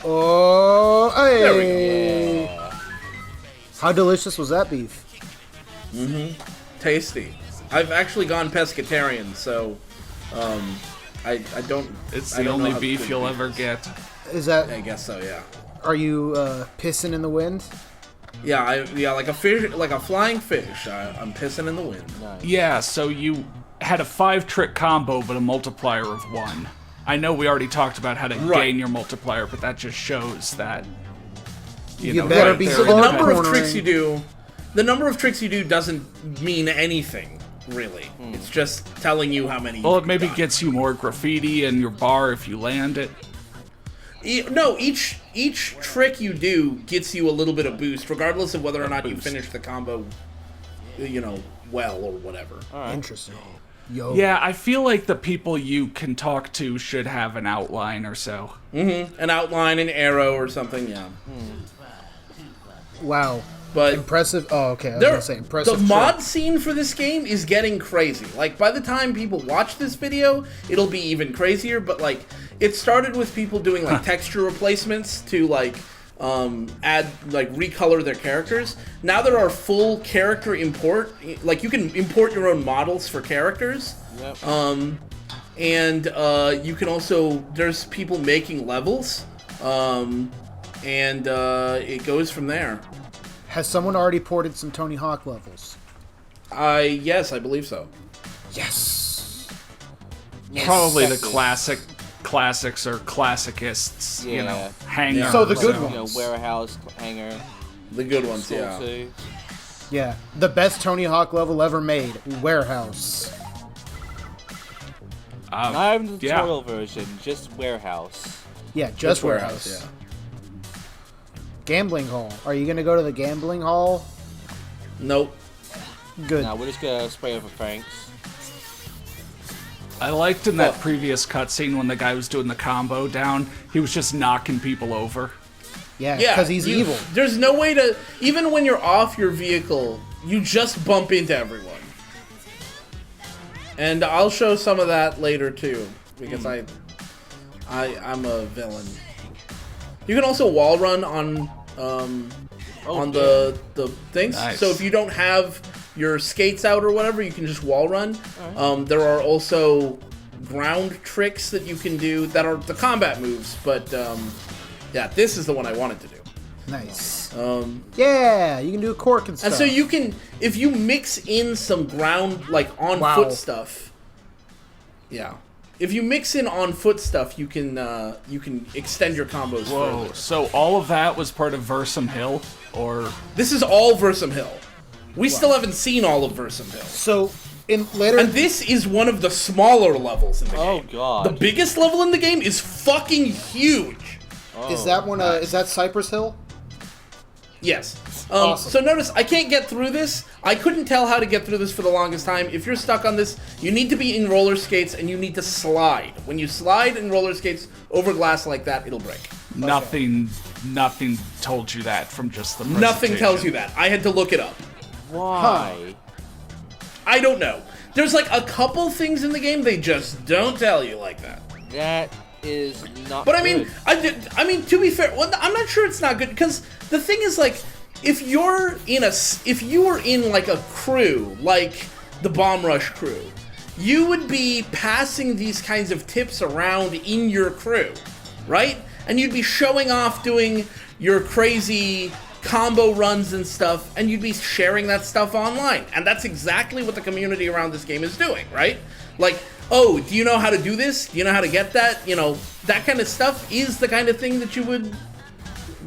Speaker 3: Oh, hey.
Speaker 1: There we go.
Speaker 3: How delicious was that beef?
Speaker 1: Tasty. I've actually gone pescatarian, so I don't.
Speaker 2: It's
Speaker 1: I
Speaker 2: the
Speaker 1: don't know
Speaker 2: only
Speaker 1: how
Speaker 2: beef
Speaker 1: good
Speaker 2: you'll
Speaker 1: beef
Speaker 2: ever
Speaker 1: is.
Speaker 2: get.
Speaker 3: Is that?
Speaker 1: I guess so. Yeah.
Speaker 3: Are you pissing in the wind?
Speaker 1: Yeah. Like a fish, like a flying fish. I'm pissing in the wind.
Speaker 2: Yeah, so you had a 5-trick combo, but a multiplier of 1. I know we already talked about how to
Speaker 1: Right.
Speaker 2: gain your multiplier, but that just shows that
Speaker 3: You
Speaker 2: know,
Speaker 3: better
Speaker 2: right
Speaker 3: be
Speaker 2: there
Speaker 1: So
Speaker 2: in
Speaker 1: the
Speaker 2: the
Speaker 3: far
Speaker 1: number of
Speaker 3: cornering.
Speaker 1: tricks you do, doesn't mean anything really. It's just telling you how many.
Speaker 2: Well,
Speaker 1: you've
Speaker 2: it maybe
Speaker 1: done.
Speaker 2: gets you more graffiti in your bar if you land it.
Speaker 1: No, each trick you do gets you a little bit of boost, regardless of whether or not you
Speaker 2: boost.
Speaker 1: finish the combo, well or whatever.
Speaker 3: Interesting. Yo.
Speaker 2: Yeah, I feel like the people you can talk to should have an outline or so.
Speaker 1: An outline, an arrow, or something. Yeah.
Speaker 3: Wow.
Speaker 1: But
Speaker 3: Impressive. Oh, okay. I was gonna say impressive.
Speaker 1: the
Speaker 3: trick.
Speaker 1: mod scene for this game is getting crazy. Like, by the time people watch this video, it'll be even crazier. But like, it started with people doing like texture replacements to like add, like, recolor their characters. Now there are full character import. Like, you can import your own models for characters.
Speaker 4: yep.
Speaker 1: And you can also, there's people making levels. And it goes from there.
Speaker 3: Has someone already ported some Tony Hawk levels?
Speaker 1: Yes, I believe so.
Speaker 3: Yes.
Speaker 2: Probably the
Speaker 4: Exactly.
Speaker 2: classics or classicists, you know,
Speaker 4: Yeah.
Speaker 2: hangar.
Speaker 3: So the good
Speaker 4: You
Speaker 3: ones.
Speaker 4: know, warehouse, hangar,
Speaker 1: The good ones,
Speaker 4: school
Speaker 1: yeah.
Speaker 4: too.
Speaker 3: Yeah. The best Tony Hawk level ever made. Warehouse.
Speaker 4: Not even the
Speaker 2: yeah.
Speaker 4: tutorial version, just warehouse.
Speaker 3: Yeah, just warehouse.
Speaker 1: yeah.
Speaker 3: Gambling hall. Are you gonna go to the gambling hall?
Speaker 1: Nope.
Speaker 3: Good.
Speaker 4: Now we're just gonna spray over Franks.
Speaker 2: I liked in that previous cutscene when the guy was doing the combo down, he was just knocking people over.
Speaker 3: Yeah,
Speaker 1: Yeah,
Speaker 3: because he's evil.
Speaker 1: There's no way to, even when you're off your vehicle, you just bump into everyone. And I'll show some of that later too, because I'm a villain. You can also wall run on the things.
Speaker 2: Nice.
Speaker 1: So if you don't have your skates out or whatever, you can just wall run. There are also ground tricks that you can do that are the combat moves, but yeah, this is the one I wanted to do.
Speaker 3: Nice. Yeah, you can do a cork and stuff.
Speaker 1: And so you can, if you mix in some ground, like on foot stuff. Yeah. If you mix in on foot stuff, you can extend your combos further.
Speaker 2: So all of that was part of Versum Hill, or
Speaker 1: This is all Versum Hill. We still haven't seen all of Versum Hill.
Speaker 3: So in later,
Speaker 1: And this is one of the smaller levels in the game.
Speaker 8: Oh god.
Speaker 1: The biggest level in the game is fucking huge.
Speaker 3: is that one? Is that Cypress Hill?
Speaker 1: Yes.
Speaker 3: Awesome.
Speaker 1: So notice, I can't get through this. I couldn't tell how to get through this for the longest time. If you're stuck on this, you need to be in roller skates and you need to slide. When you slide in roller skates over glass like that, it'll break.
Speaker 2: nothing told you that from just the presentation.
Speaker 1: Nothing tells you that. I had to look it up.
Speaker 8: Why?
Speaker 1: I don't know. There's like a couple things in the game they just don't tell you like that.
Speaker 8: That is not
Speaker 1: But I mean,
Speaker 8: good.
Speaker 1: I mean, to be fair, well, I'm not sure it's not good because the thing is, like, if you were in like a crew, like the Bomb Rush crew, you would be passing these kinds of tips around in your crew, right? And you'd be showing off doing your crazy combo runs and stuff, and you'd be sharing that stuff online. And that's exactly what the community around this game is doing, right? Like, oh, do you know how to do this? Do you know how to get that? You know, that kind of stuff is the kind of thing that you would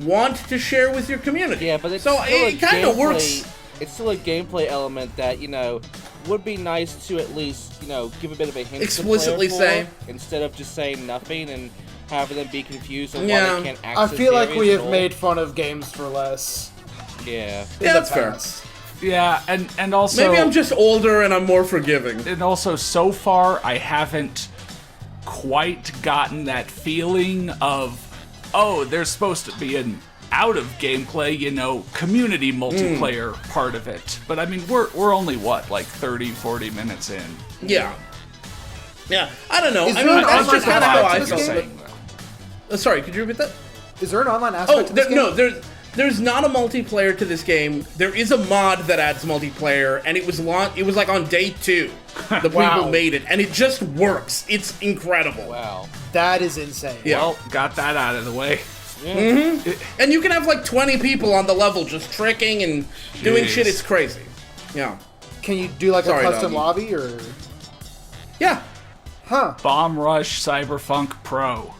Speaker 1: want to share with your community.
Speaker 8: Yeah, but it's
Speaker 1: so
Speaker 8: still
Speaker 1: it kind of works.
Speaker 8: It's still a gameplay element that, you know, would be nice to at least, you know, give a bit of a hint
Speaker 1: Explicitly
Speaker 8: to the player
Speaker 1: say.
Speaker 8: for, instead of just saying nothing and having them be confused on
Speaker 1: Yeah.
Speaker 8: why they can't
Speaker 3: I
Speaker 8: access
Speaker 3: feel
Speaker 8: the
Speaker 3: like we
Speaker 8: areas
Speaker 3: have
Speaker 8: at all.
Speaker 3: made fun of games for less.
Speaker 8: Yeah.
Speaker 1: Yeah, that's fair.
Speaker 2: Yeah, and also
Speaker 1: Maybe I'm just older and I'm more forgiving.
Speaker 2: and also so far I haven't quite gotten that feeling of, oh, there's supposed to be an out of gameplay, you know, community multiplayer part of it. But I mean, we're only what, like 30-40 minutes in.
Speaker 1: Yeah. Yeah, I don't know.
Speaker 3: Is
Speaker 1: I
Speaker 3: there
Speaker 1: mean,
Speaker 3: an
Speaker 1: that's just kind of how I
Speaker 3: aspect to
Speaker 1: feel.
Speaker 3: this game?
Speaker 1: Sorry, could you repeat that?
Speaker 3: Is there an online
Speaker 1: Oh,
Speaker 3: aspect to this game?
Speaker 1: no, there's not a multiplayer to this game. There is a mod that adds multiplayer, and it was like on day 2. The
Speaker 3: Wow.
Speaker 1: people made it, and it just works. It's incredible.
Speaker 8: Wow.
Speaker 3: That is insane.
Speaker 1: Yeah.
Speaker 2: Well, got that out of the way.
Speaker 1: And you can have like 20 people on the level just tricking and doing
Speaker 2: Jeez.
Speaker 1: shit. It's crazy. Yeah.
Speaker 3: Can you do like
Speaker 1: Sorry,
Speaker 3: a custom
Speaker 1: doggy.
Speaker 3: lobby or?
Speaker 1: Yeah.
Speaker 3: Huh.
Speaker 2: Bomb Rush Cyberfunk Pro.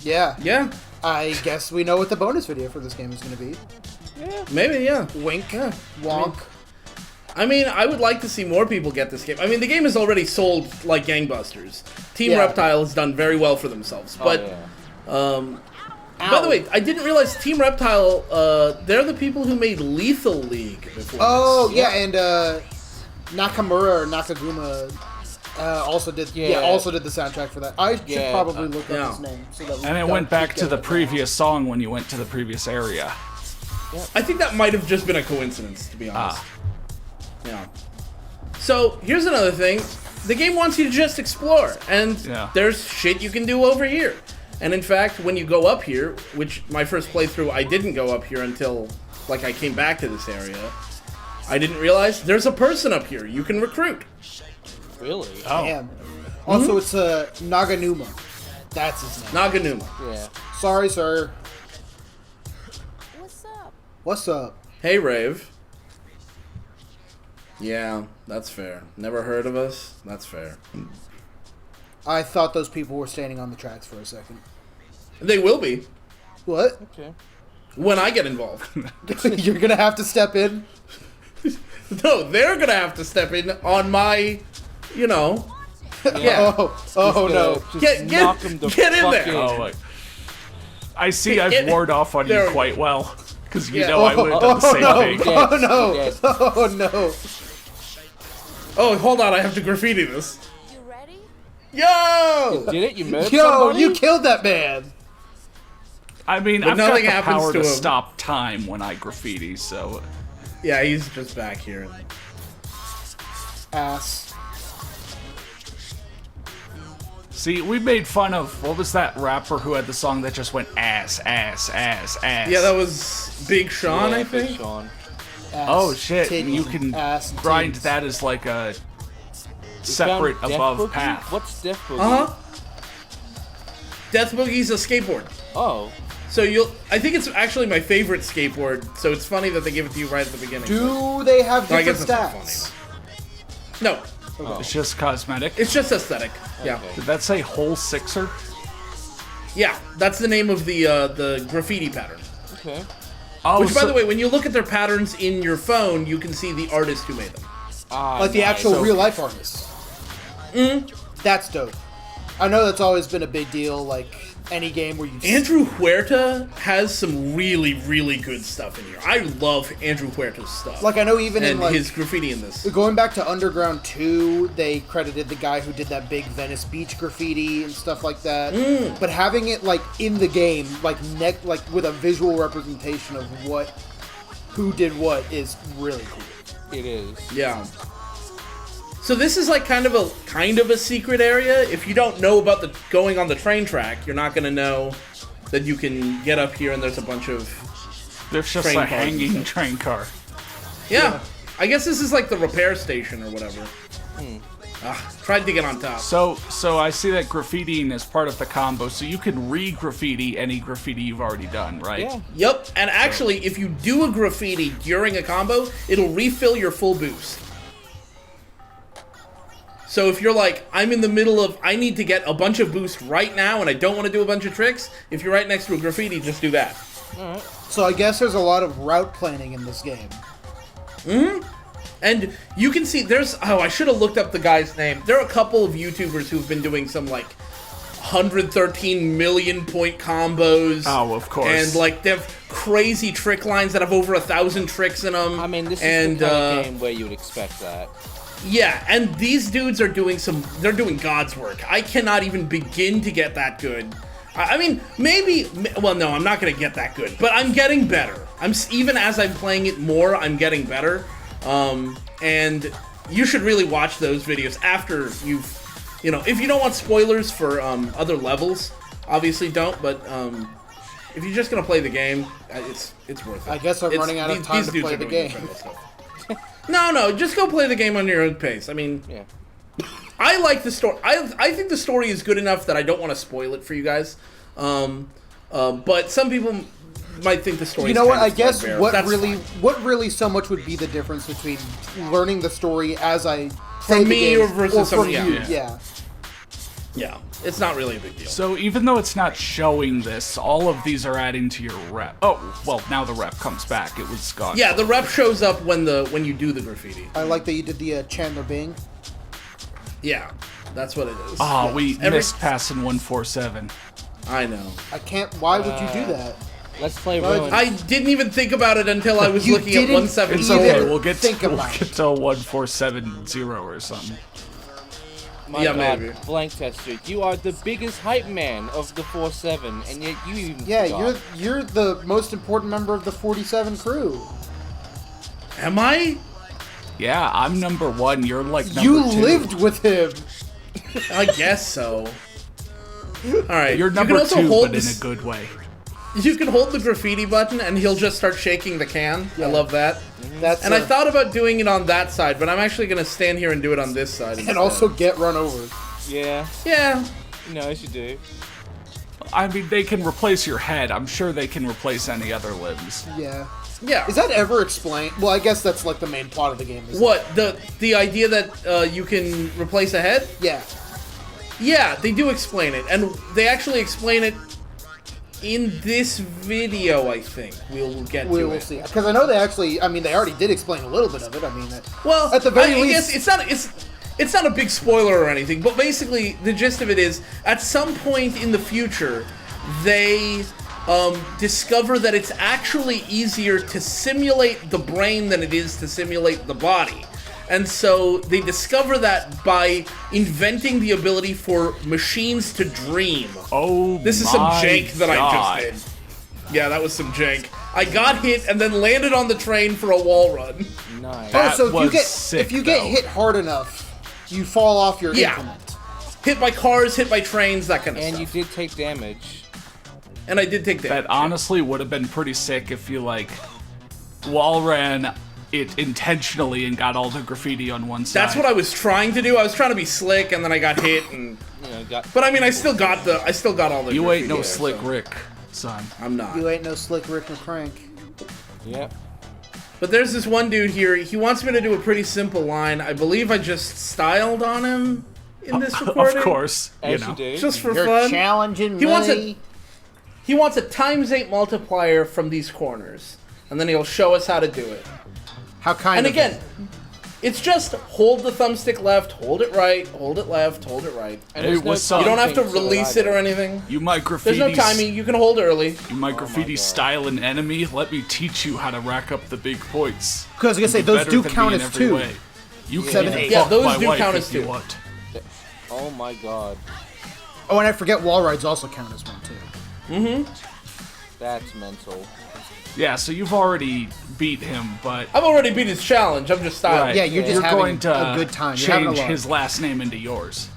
Speaker 3: Yeah.
Speaker 1: Yeah.
Speaker 3: I guess we know what the bonus video for this game is going to be.
Speaker 1: Maybe, yeah.
Speaker 3: Wink.
Speaker 1: Yeah.
Speaker 3: Wonk.
Speaker 1: I mean, I would like to see more people get this game. I mean, the game is already sold like gangbusters. Team
Speaker 3: Yeah.
Speaker 1: Reptile has done very well for themselves. But,
Speaker 8: Oh, yeah.
Speaker 1: by the way, I didn't realize Team Reptile, they're the people who made Lethal League before
Speaker 3: Oh
Speaker 1: this.
Speaker 3: yeah, and Nakamura or Nakaguma also did also did the soundtrack for that. I should
Speaker 8: Yeah.
Speaker 3: probably look up
Speaker 1: Yeah.
Speaker 3: his name. So that we
Speaker 2: And it
Speaker 3: don't
Speaker 2: went back
Speaker 3: keep
Speaker 2: to the
Speaker 3: getting it
Speaker 2: previous song when you went to the previous area.
Speaker 1: I think that might have just been a coincidence, to be honest. Yeah. So, here's another thing. The game wants you to just explore, and
Speaker 2: Yeah.
Speaker 1: there's shit you can do over here. And in fact, when you go up here, which my first playthrough, I didn't go up here until, like, I came back to this area. I didn't realize there's a person up here you can recruit.
Speaker 8: Really?
Speaker 2: Oh.
Speaker 3: Damn. Also, it's Naganuma. That's his name.
Speaker 1: Naganuma.
Speaker 8: Yeah.
Speaker 3: Sorry, sir.
Speaker 6: What's up?
Speaker 3: What's up?
Speaker 1: Hey, Rave. Yeah, that's fair. Never heard of us? That's fair.
Speaker 3: I thought those people were standing on the tracks for a second.
Speaker 1: They will be
Speaker 3: What?
Speaker 8: Okay.
Speaker 1: when I get involved.
Speaker 3: You're gonna have to step in.
Speaker 1: No, they're gonna have to step in on my, you know. Yeah.
Speaker 3: Oh no.
Speaker 8: Just knock him the
Speaker 1: get in
Speaker 8: fuck
Speaker 1: there.
Speaker 2: Oh, like, I see I've ward off on you
Speaker 1: There-
Speaker 2: quite well. Because you
Speaker 1: Yeah.
Speaker 2: know I would have done the same
Speaker 3: no.
Speaker 2: thing.
Speaker 3: Oh no.
Speaker 8: Yes.
Speaker 3: Oh no.
Speaker 1: Oh, hold on, I have to graffiti this.
Speaker 6: You ready?
Speaker 1: Yo!
Speaker 8: Did it? You murdered
Speaker 3: Yo,
Speaker 8: somebody?
Speaker 3: you killed that man.
Speaker 2: I mean,
Speaker 1: But
Speaker 2: I've got
Speaker 1: nothing
Speaker 2: the
Speaker 1: happens
Speaker 2: power
Speaker 1: to
Speaker 2: to
Speaker 1: him.
Speaker 2: stop time when I graffiti, so...
Speaker 1: Yeah, he's just back here.
Speaker 3: Ass.
Speaker 2: See, we made fun of, what was that rapper who had the song that just went ass, ass, ass, ass?
Speaker 1: Yeah, that was Big Sean,
Speaker 8: Yeah,
Speaker 1: I
Speaker 8: Big
Speaker 1: think.
Speaker 8: Sean.
Speaker 3: Ass,
Speaker 2: Oh shit,
Speaker 3: titty,
Speaker 2: you can
Speaker 3: ass,
Speaker 2: grind
Speaker 3: titties.
Speaker 2: that as like a
Speaker 8: You
Speaker 2: separate
Speaker 8: found Death
Speaker 2: above
Speaker 8: Boogie?
Speaker 2: path.
Speaker 8: What's Death Boogie?
Speaker 1: Uh-huh. Death Boogie's a skateboard.
Speaker 8: Oh.
Speaker 1: So I think it's actually my favorite skateboard, so it's funny that they give it to you right at the beginning.
Speaker 3: Do they have
Speaker 1: No, I
Speaker 3: different
Speaker 1: guess it's
Speaker 3: stats?
Speaker 1: No,
Speaker 2: It's just cosmetic.
Speaker 1: it's just aesthetic. Yeah.
Speaker 8: Okay.
Speaker 2: Did that say whole sixer?
Speaker 1: Yeah, that's the name of the graffiti pattern.
Speaker 8: Okay.
Speaker 2: Oh,
Speaker 1: Which, by
Speaker 2: so-
Speaker 1: the way, when you look at their patterns in your phone, you can see the artist who made them.
Speaker 3: Like the
Speaker 8: nice.
Speaker 3: actual
Speaker 1: So-
Speaker 3: real life artists. That's dope. I know that's always been a big deal. Like any game where you
Speaker 1: Andrew Huerta has some really, really good stuff in here. I love Andrew Huerta's stuff.
Speaker 3: like I know even in
Speaker 1: and
Speaker 3: like
Speaker 1: his graffiti in this.
Speaker 3: going back to Underground 2, they credited the guy who did that big Venice Beach graffiti and stuff like that. But having it like in the game, like like with a visual representation of who did what is really cool.
Speaker 8: It is.
Speaker 1: Yeah. So this is like kind of a secret area. If you don't know about the going on the train track, you're not gonna know that you can get up here and there's a bunch of
Speaker 2: There's just
Speaker 1: train
Speaker 2: a
Speaker 1: cars and
Speaker 2: hanging
Speaker 1: stuff.
Speaker 2: train car.
Speaker 1: Yeah. I guess this is like the repair station or whatever. Tried to get on top.
Speaker 2: So I see that graffitiing is part of the combo, so you can re-graffiti any graffiti you've already done, right?
Speaker 8: Yeah.
Speaker 1: Yep, and actually, if you do a graffiti during a combo, it'll refill your full boost. So if you're like, I'm in the middle of, I need to get a bunch of boost right now and I don't want to do a bunch of tricks, if you're right next to a graffiti, just do that.
Speaker 3: So I guess there's a lot of route planning in this game.
Speaker 1: And you can see, I should have looked up the guy's name. There are a couple of YouTubers who've been doing some like 113 million point combos.
Speaker 2: Oh, of course.
Speaker 1: And like they have crazy trick lines that have over 1,000 tricks in them.
Speaker 8: I mean, this
Speaker 1: and,
Speaker 8: is the kind of game where you would expect that.
Speaker 1: Yeah, and these dudes are they're doing God's work. I cannot even begin to get that good. I mean, well, no, I'm not going to get that good, but I'm getting better. Even as I'm playing it more, I'm getting better. And you should really watch those videos after if you don't want spoilers for other levels, obviously don't, but if you're just going to play the game, it's worth it.
Speaker 3: I guess I'm running out of time to
Speaker 1: dudes
Speaker 3: play
Speaker 1: are
Speaker 3: the
Speaker 1: doing
Speaker 3: game.
Speaker 1: incredible stuff. No, just go play the game on your own pace. I mean,
Speaker 8: Yeah.
Speaker 1: I like the story. I think the story is good enough that I don't want to spoil it for you guys. But some people might think the story.
Speaker 3: You
Speaker 1: is
Speaker 3: know what?
Speaker 1: kind
Speaker 3: I
Speaker 1: of
Speaker 3: guess
Speaker 1: threadbare.
Speaker 3: what
Speaker 1: That's
Speaker 3: really,
Speaker 1: fine.
Speaker 3: what really so much would be the difference between learning the story as I play the
Speaker 1: me
Speaker 3: game
Speaker 1: or versus
Speaker 3: from
Speaker 1: someone-
Speaker 3: you.
Speaker 1: yeah.
Speaker 3: Yeah.
Speaker 1: Yeah, it's not really a big deal.
Speaker 2: So even though it's not showing this, all of these are adding to your rep. Oh, well, now the rep comes back. It was gone.
Speaker 1: Yeah, the rep shows up when you do the graffiti.
Speaker 3: I like that you did the Chandler Bing.
Speaker 1: Yeah, that's what it is.
Speaker 2: Oh, we
Speaker 1: Every-
Speaker 2: missed passing 147.
Speaker 1: I know.
Speaker 3: I can't. Why would you do that?
Speaker 8: Let's play
Speaker 3: Well,
Speaker 8: Ruin.
Speaker 1: I didn't even think about it until I was
Speaker 3: You
Speaker 1: looking at
Speaker 3: didn't
Speaker 1: 170.
Speaker 2: It's
Speaker 3: Even
Speaker 2: okay. We'll get
Speaker 3: think
Speaker 2: to
Speaker 3: about it.
Speaker 2: 1470 or something.
Speaker 8: My
Speaker 1: Yeah,
Speaker 8: God,
Speaker 1: maybe.
Speaker 8: Blanktester, you are the biggest hype man of the 4-7, and yet you even
Speaker 3: Yeah,
Speaker 8: forgot.
Speaker 3: you're the most important member of the 47 crew.
Speaker 1: Am I?
Speaker 2: Yeah, I'm number one. You're like number
Speaker 3: You
Speaker 2: two.
Speaker 3: lived with him.
Speaker 1: I guess so. All right.
Speaker 2: You're
Speaker 1: you
Speaker 2: number
Speaker 1: can also
Speaker 2: two,
Speaker 1: hold
Speaker 2: but in
Speaker 1: this-
Speaker 2: a good way.
Speaker 1: You can hold the graffiti button and he'll just start shaking the can. I love that.
Speaker 3: That's
Speaker 1: And I thought about doing it on that side, but I'm actually going to stand here and do it on this side.
Speaker 3: and also get run over.
Speaker 8: Yeah,
Speaker 1: Yeah.
Speaker 8: no, as you do.
Speaker 2: I mean, they can replace your head. I'm sure they can replace any other limbs.
Speaker 3: Yeah.
Speaker 1: Yeah.
Speaker 3: Is that ever explained? Well, I guess that's like the main plot of the game. Isn't
Speaker 1: What, the idea that you can replace a head?
Speaker 3: it? Yeah.
Speaker 1: Yeah, they do explain it. And they actually explain it in this video, I think. We'll get
Speaker 3: We
Speaker 1: to
Speaker 3: will
Speaker 1: it.
Speaker 3: see. Because I know they actually. I mean, they already did explain a little bit of it. I mean,
Speaker 1: Well,
Speaker 3: at the very
Speaker 1: I
Speaker 3: least,
Speaker 1: guess it's not a big spoiler or anything, but basically the gist of it is at some point in the future they discover that it's actually easier to simulate the brain than it is to simulate the body. And so they discover that by inventing the ability for machines to dream.
Speaker 2: Oh,
Speaker 1: This is some
Speaker 2: my
Speaker 1: jank that
Speaker 2: God.
Speaker 1: I just did. Yeah, that was some jank. I got hit and then landed on the train for a wall run.
Speaker 8: Nice.
Speaker 2: That
Speaker 3: so
Speaker 2: was sick,
Speaker 3: if you get
Speaker 2: though.
Speaker 3: hit hard enough, you fall off your
Speaker 1: Yeah.
Speaker 3: increment.
Speaker 1: Hit by cars, hit by trains, that kind of
Speaker 8: And you
Speaker 1: stuff.
Speaker 8: did take damage.
Speaker 1: And I did take damage.
Speaker 2: That honestly would have been pretty sick if you, like, wall ran it intentionally and got all the graffiti on one side.
Speaker 1: That's what I was trying to do. I was trying to be slick, and then I got hit, and
Speaker 8: You know, got
Speaker 1: but I mean, I still got all the.
Speaker 2: You ain't no
Speaker 1: graffiti there,
Speaker 2: slick
Speaker 1: so
Speaker 2: Rick, son.
Speaker 1: I'm not.
Speaker 3: You ain't no slick Rick McCrank.
Speaker 8: Yep.
Speaker 1: But there's this one dude here. He wants me to do a pretty simple line. I believe I just styled on him in this recording.
Speaker 2: Of course, you
Speaker 8: As
Speaker 2: know.
Speaker 8: you do.
Speaker 1: Just for
Speaker 3: You're
Speaker 1: fun.
Speaker 3: challenging
Speaker 1: He wants
Speaker 3: me.
Speaker 1: He wants a ×8 multiplier from these corners, and then he'll show us how to do it.
Speaker 3: How kind
Speaker 1: And
Speaker 3: of
Speaker 1: again,
Speaker 3: it.
Speaker 1: it's just hold the thumbstick left, hold it right, hold it left, hold it right.
Speaker 8: And
Speaker 2: Hey,
Speaker 8: there's no
Speaker 2: what's up?
Speaker 1: You don't have to
Speaker 8: timing to
Speaker 1: release it
Speaker 8: either.
Speaker 1: or anything.
Speaker 2: You my
Speaker 1: There's
Speaker 2: graffiti.
Speaker 1: no timing. You can hold early.
Speaker 2: You my graffiti
Speaker 8: God.
Speaker 2: style an enemy. Let me teach you how to rack up the big points.
Speaker 3: Because I was gonna say those
Speaker 2: Better
Speaker 3: do
Speaker 2: than
Speaker 3: count
Speaker 2: me in
Speaker 3: as
Speaker 2: every
Speaker 3: two.
Speaker 2: way. You can
Speaker 3: 7,
Speaker 2: fuck
Speaker 3: 8.
Speaker 1: Yeah, those
Speaker 2: my
Speaker 1: do
Speaker 2: wife
Speaker 1: count
Speaker 2: if
Speaker 1: as
Speaker 2: you
Speaker 1: two.
Speaker 2: want.
Speaker 8: Oh my god.
Speaker 3: Oh, and I forget wall rides also count as one too.
Speaker 8: That's mental.
Speaker 2: Yeah, so you've already beat him, but
Speaker 1: I've already beat his challenge. I'm just styling.
Speaker 2: right,
Speaker 3: Yeah, you're just
Speaker 2: you're
Speaker 3: having
Speaker 2: going to
Speaker 3: a good time. You're having a
Speaker 2: change
Speaker 3: lot.
Speaker 2: his last name into yours.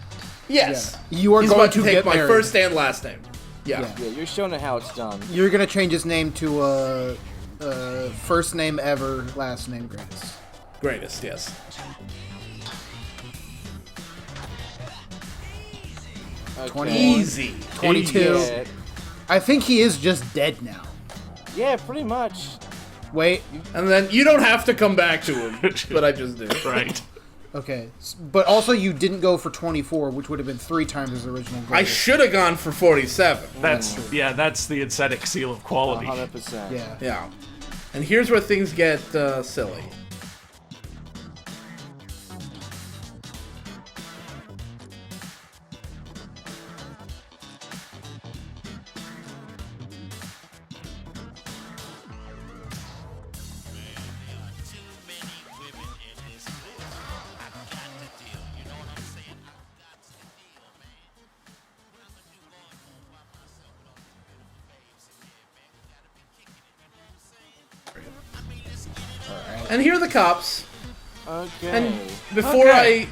Speaker 1: Yes.
Speaker 3: Yeah. You are
Speaker 1: He's
Speaker 3: going
Speaker 1: about
Speaker 3: to
Speaker 1: take
Speaker 3: get
Speaker 1: my
Speaker 3: married.
Speaker 1: first and last name. Yeah.
Speaker 3: Yeah.
Speaker 8: Yeah, you're showing it how it's done.
Speaker 3: You're gonna change his name to first name ever, last name greatest.
Speaker 1: Greatest, yes.
Speaker 8: Okay.
Speaker 3: 20.
Speaker 1: Easy.
Speaker 3: 22.
Speaker 8: Yeah,
Speaker 3: I think he is just dead now.
Speaker 8: yeah, pretty much.
Speaker 3: Wait,
Speaker 1: And then you don't have to come back to him, but I just do.
Speaker 2: Right.
Speaker 3: okay. But also you didn't go for 24, which would have been 3 times his original goal.
Speaker 1: I should have gone for 47.
Speaker 2: That's that's the aesthetic seal of quality.
Speaker 8: 100%.
Speaker 3: Yeah.
Speaker 1: Yeah. And here's where things get silly. And here are the cops.
Speaker 8: Okay.
Speaker 1: And before
Speaker 2: Okay.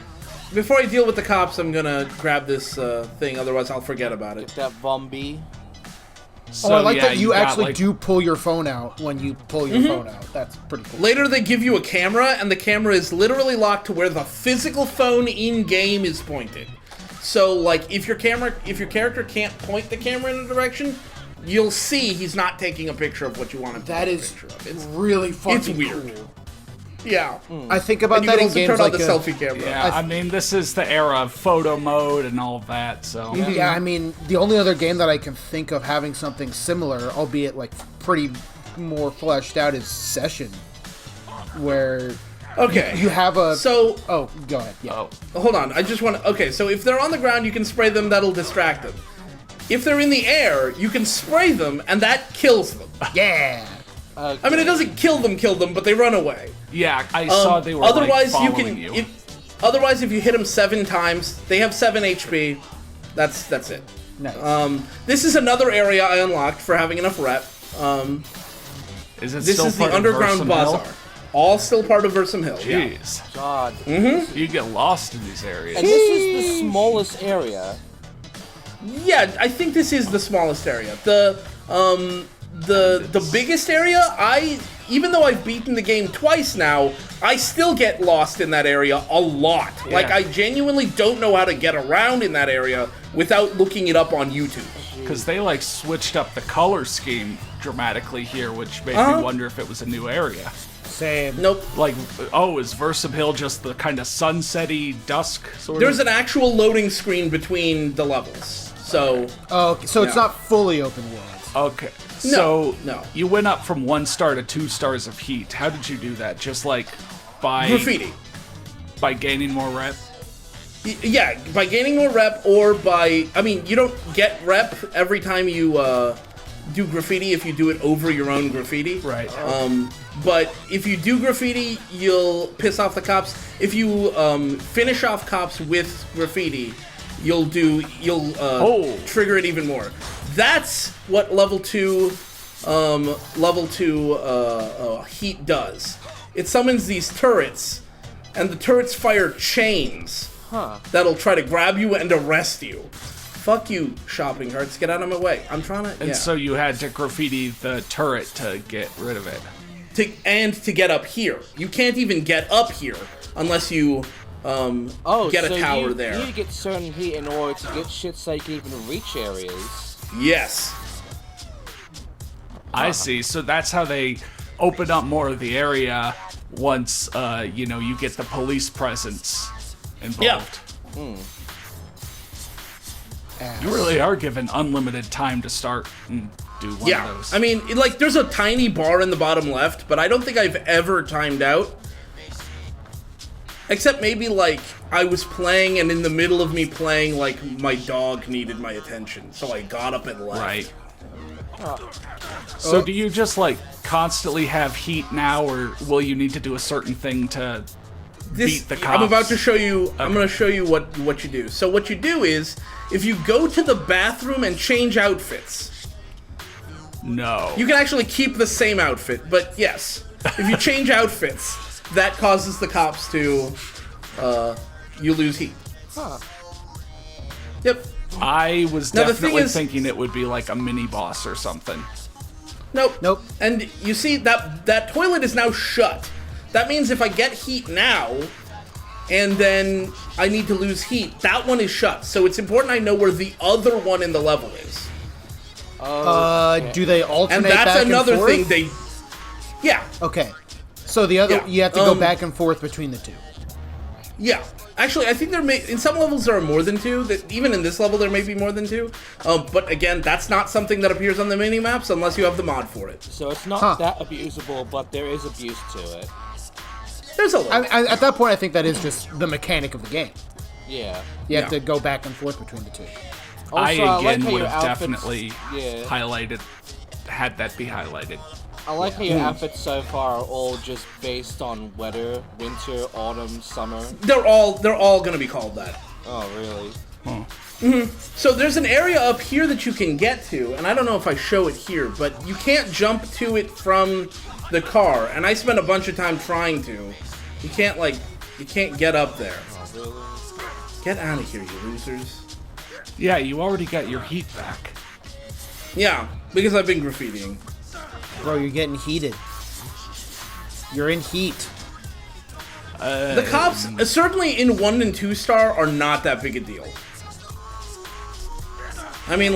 Speaker 1: I deal with the cops, I'm gonna grab this thing. Otherwise, I'll forget about it.
Speaker 8: that Vombi.
Speaker 2: So,
Speaker 3: Oh, I like
Speaker 2: yeah,
Speaker 3: that you
Speaker 2: got,
Speaker 3: actually
Speaker 2: like,
Speaker 3: do pull your phone out when you pull your phone out. That's pretty cool.
Speaker 1: Later, they give you a camera, and the camera is literally locked to where the physical phone in game is pointed. So, like, if your character can't point the camera in a direction, you'll see he's not taking a picture of what you want him to
Speaker 3: That
Speaker 1: take a
Speaker 3: is
Speaker 1: picture of. It's
Speaker 3: really fucking
Speaker 1: weird.
Speaker 3: cool.
Speaker 1: Yeah.
Speaker 3: I think about
Speaker 1: And you
Speaker 3: that
Speaker 1: can
Speaker 3: in
Speaker 1: also
Speaker 3: games
Speaker 1: turn on
Speaker 3: like
Speaker 1: the selfie camera.
Speaker 2: Yeah, I mean, this is the era of photo mode and all of that, so...
Speaker 3: Yeah, I mean, the only other game that I can think of having something similar, albeit like pretty more fleshed out, is Session, where
Speaker 1: Okay.
Speaker 3: you have a.
Speaker 1: So,
Speaker 3: Oh, go ahead. Yeah.
Speaker 2: Oh.
Speaker 1: hold on. I just want to... Okay, so if they're on the ground, you can spray them. That'll distract them. If they're in the air, you can spray them, and that kills them.
Speaker 3: Yeah.
Speaker 1: I mean, it doesn't kill them, but they run away.
Speaker 2: Yeah, I saw they were,
Speaker 1: Otherwise,
Speaker 2: like,
Speaker 1: you
Speaker 2: following
Speaker 1: can.
Speaker 2: you.
Speaker 1: Otherwise, if you hit them 7 times, they have 7 HP. That's it.
Speaker 3: Nice.
Speaker 1: This is another area I unlocked for having enough rep.
Speaker 2: Is it
Speaker 1: This
Speaker 2: still
Speaker 1: is the
Speaker 2: part of
Speaker 1: underground
Speaker 2: Versum
Speaker 1: Bazaar.
Speaker 2: Hill?
Speaker 1: All still part of Versum Hill. Yeah.
Speaker 2: Jeez.
Speaker 8: God.
Speaker 2: You get lost in these areas.
Speaker 8: And this is the smallest area.
Speaker 1: Yeah, I think this is the smallest area. The biggest area, even though I've beaten the game twice now, I still get lost in that area a lot.
Speaker 2: Yeah.
Speaker 1: Like, I genuinely don't know how to get around in that area without looking it up on YouTube.
Speaker 2: Because they, like, switched up the color scheme dramatically here, which made
Speaker 1: Uh-huh.
Speaker 2: me wonder if it was a new area.
Speaker 3: Same.
Speaker 1: Nope.
Speaker 2: Like, oh, is Versum Hill just the kind of sunsetty dusk sort
Speaker 1: There's
Speaker 2: of?
Speaker 1: an actual loading screen between the levels. So,
Speaker 3: Oh, okay. So it's
Speaker 1: Yeah.
Speaker 3: not fully open world.
Speaker 2: Okay. So,
Speaker 1: no.
Speaker 2: you went up from 1 star to 2 stars of heat. How did you do that? Just, like, by...
Speaker 1: graffiti.
Speaker 2: By gaining more rep?
Speaker 1: Yeah, by gaining more rep or by... I mean, you don't get rep every time you do graffiti if you do it over your own graffiti.
Speaker 2: Right.
Speaker 1: But if you do graffiti, you'll piss off the cops. If you finish off cops with graffiti, you'll trigger it even more. That's what level 2 heat does. It summons these turrets, and the turrets fire chains that'll try to grab you and arrest you. Fuck you, shopping carts. Get out of my way. I'm trying to...
Speaker 2: And so you had to graffiti the turret to get rid of it.
Speaker 1: To get up here. You can't even get up here unless you get a tower there.
Speaker 8: You need to get certain heat in order to get shit so you can even reach areas.
Speaker 1: Yes.
Speaker 2: I see. So that's how they open up more of the area once, you get the police presence involved.
Speaker 1: Yeah.
Speaker 2: You really are given unlimited time to start and do one of those.
Speaker 1: I mean, there's a tiny bar in the bottom left, but I don't think I've ever timed out. Except maybe, I was playing, and in the middle of me playing, my dog needed my attention, so I got up and left.
Speaker 2: Right. So do you just, constantly have heat now, or will you need to do a certain thing to beat the cops?
Speaker 1: I'm about to show you,
Speaker 2: Okay.
Speaker 1: I'm going to show you what you do. So what you do is, if you go to the bathroom and change outfits...
Speaker 2: No.
Speaker 1: You can actually keep the same outfit, but yes. If you change outfits, that causes the cops to... you lose heat. Yep.
Speaker 2: I was
Speaker 1: Now, the thing
Speaker 2: definitely
Speaker 1: is-
Speaker 2: thinking it would be like a mini-boss or something.
Speaker 1: Nope. And you see, that toilet is now shut. That means if I get heat now, and then I need to lose heat, that one is shut. So it's important I know where the other one in the level is.
Speaker 3: Do they alternate
Speaker 1: And that's
Speaker 3: back
Speaker 1: another
Speaker 3: and forth?
Speaker 1: thing Yeah.
Speaker 3: Okay. So the other,
Speaker 1: Yeah,
Speaker 3: you have to go back and forth between the two.
Speaker 1: Yeah. Actually, I think in some levels there are more than two. That even in this level there may be more than two. But again, that's not something that appears on the mini maps unless you have the mod for it.
Speaker 8: So it's not that abusable, but there is abuse to it.
Speaker 1: There's a little.
Speaker 3: At that point, I think that is just the mechanic of the game.
Speaker 8: Yeah.
Speaker 3: You have to go back and forth between the two.
Speaker 2: I
Speaker 8: Also,
Speaker 2: again
Speaker 8: how
Speaker 2: would
Speaker 8: your
Speaker 2: have
Speaker 8: outfits-
Speaker 2: definitely had that be highlighted.
Speaker 8: I like how your outfits so far are all just based on weather, winter, autumn, summer.
Speaker 1: They're all gonna be called that.
Speaker 8: Oh, really?
Speaker 1: So there's an area up here that you can get to, and I don't know if I show it here, but you can't jump to it from the car, and I spent a bunch of time trying to. You can't get up there.
Speaker 8: Oh, really?
Speaker 1: Get out of here, you losers.
Speaker 2: Yeah, you already got your heat back.
Speaker 1: Yeah, because I've been graffitiing.
Speaker 3: Bro, you're getting heated. You're in heat.
Speaker 1: The cops, certainly in 1 and 2 star, are not that big a deal. I mean,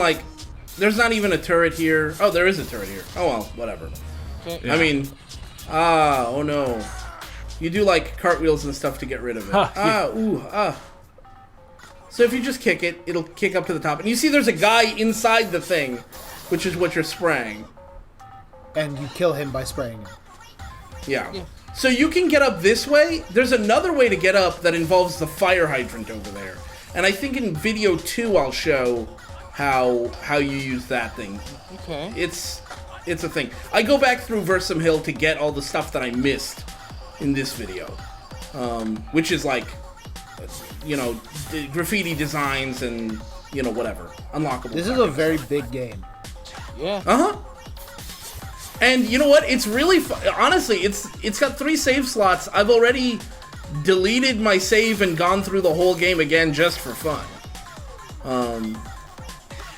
Speaker 1: there's not even a turret here. Oh, there is a turret here. Oh, well, whatever.
Speaker 8: Okay.
Speaker 1: I mean, oh no. You do, cartwheels and stuff to get rid of it. So if you just kick it, it'll kick up to the top. And you see there's a guy inside the thing, which is what you're spraying.
Speaker 3: And you kill him by spraying him.
Speaker 1: Yeah. So you can get up this way. There's another way to get up that involves the fire hydrant over there. And I think in video 2 I'll show how you use that thing.
Speaker 8: Okay.
Speaker 1: It's a thing. I go back through Versum Hill to get all the stuff that I missed in this video. Which is the graffiti designs and, whatever. Unlockable.
Speaker 3: This is a very big game.
Speaker 8: Yeah.
Speaker 1: Uh-huh. And you know what? It's really honestly, it's got 3 save slots. I've already deleted my save and gone through the whole game again just for fun.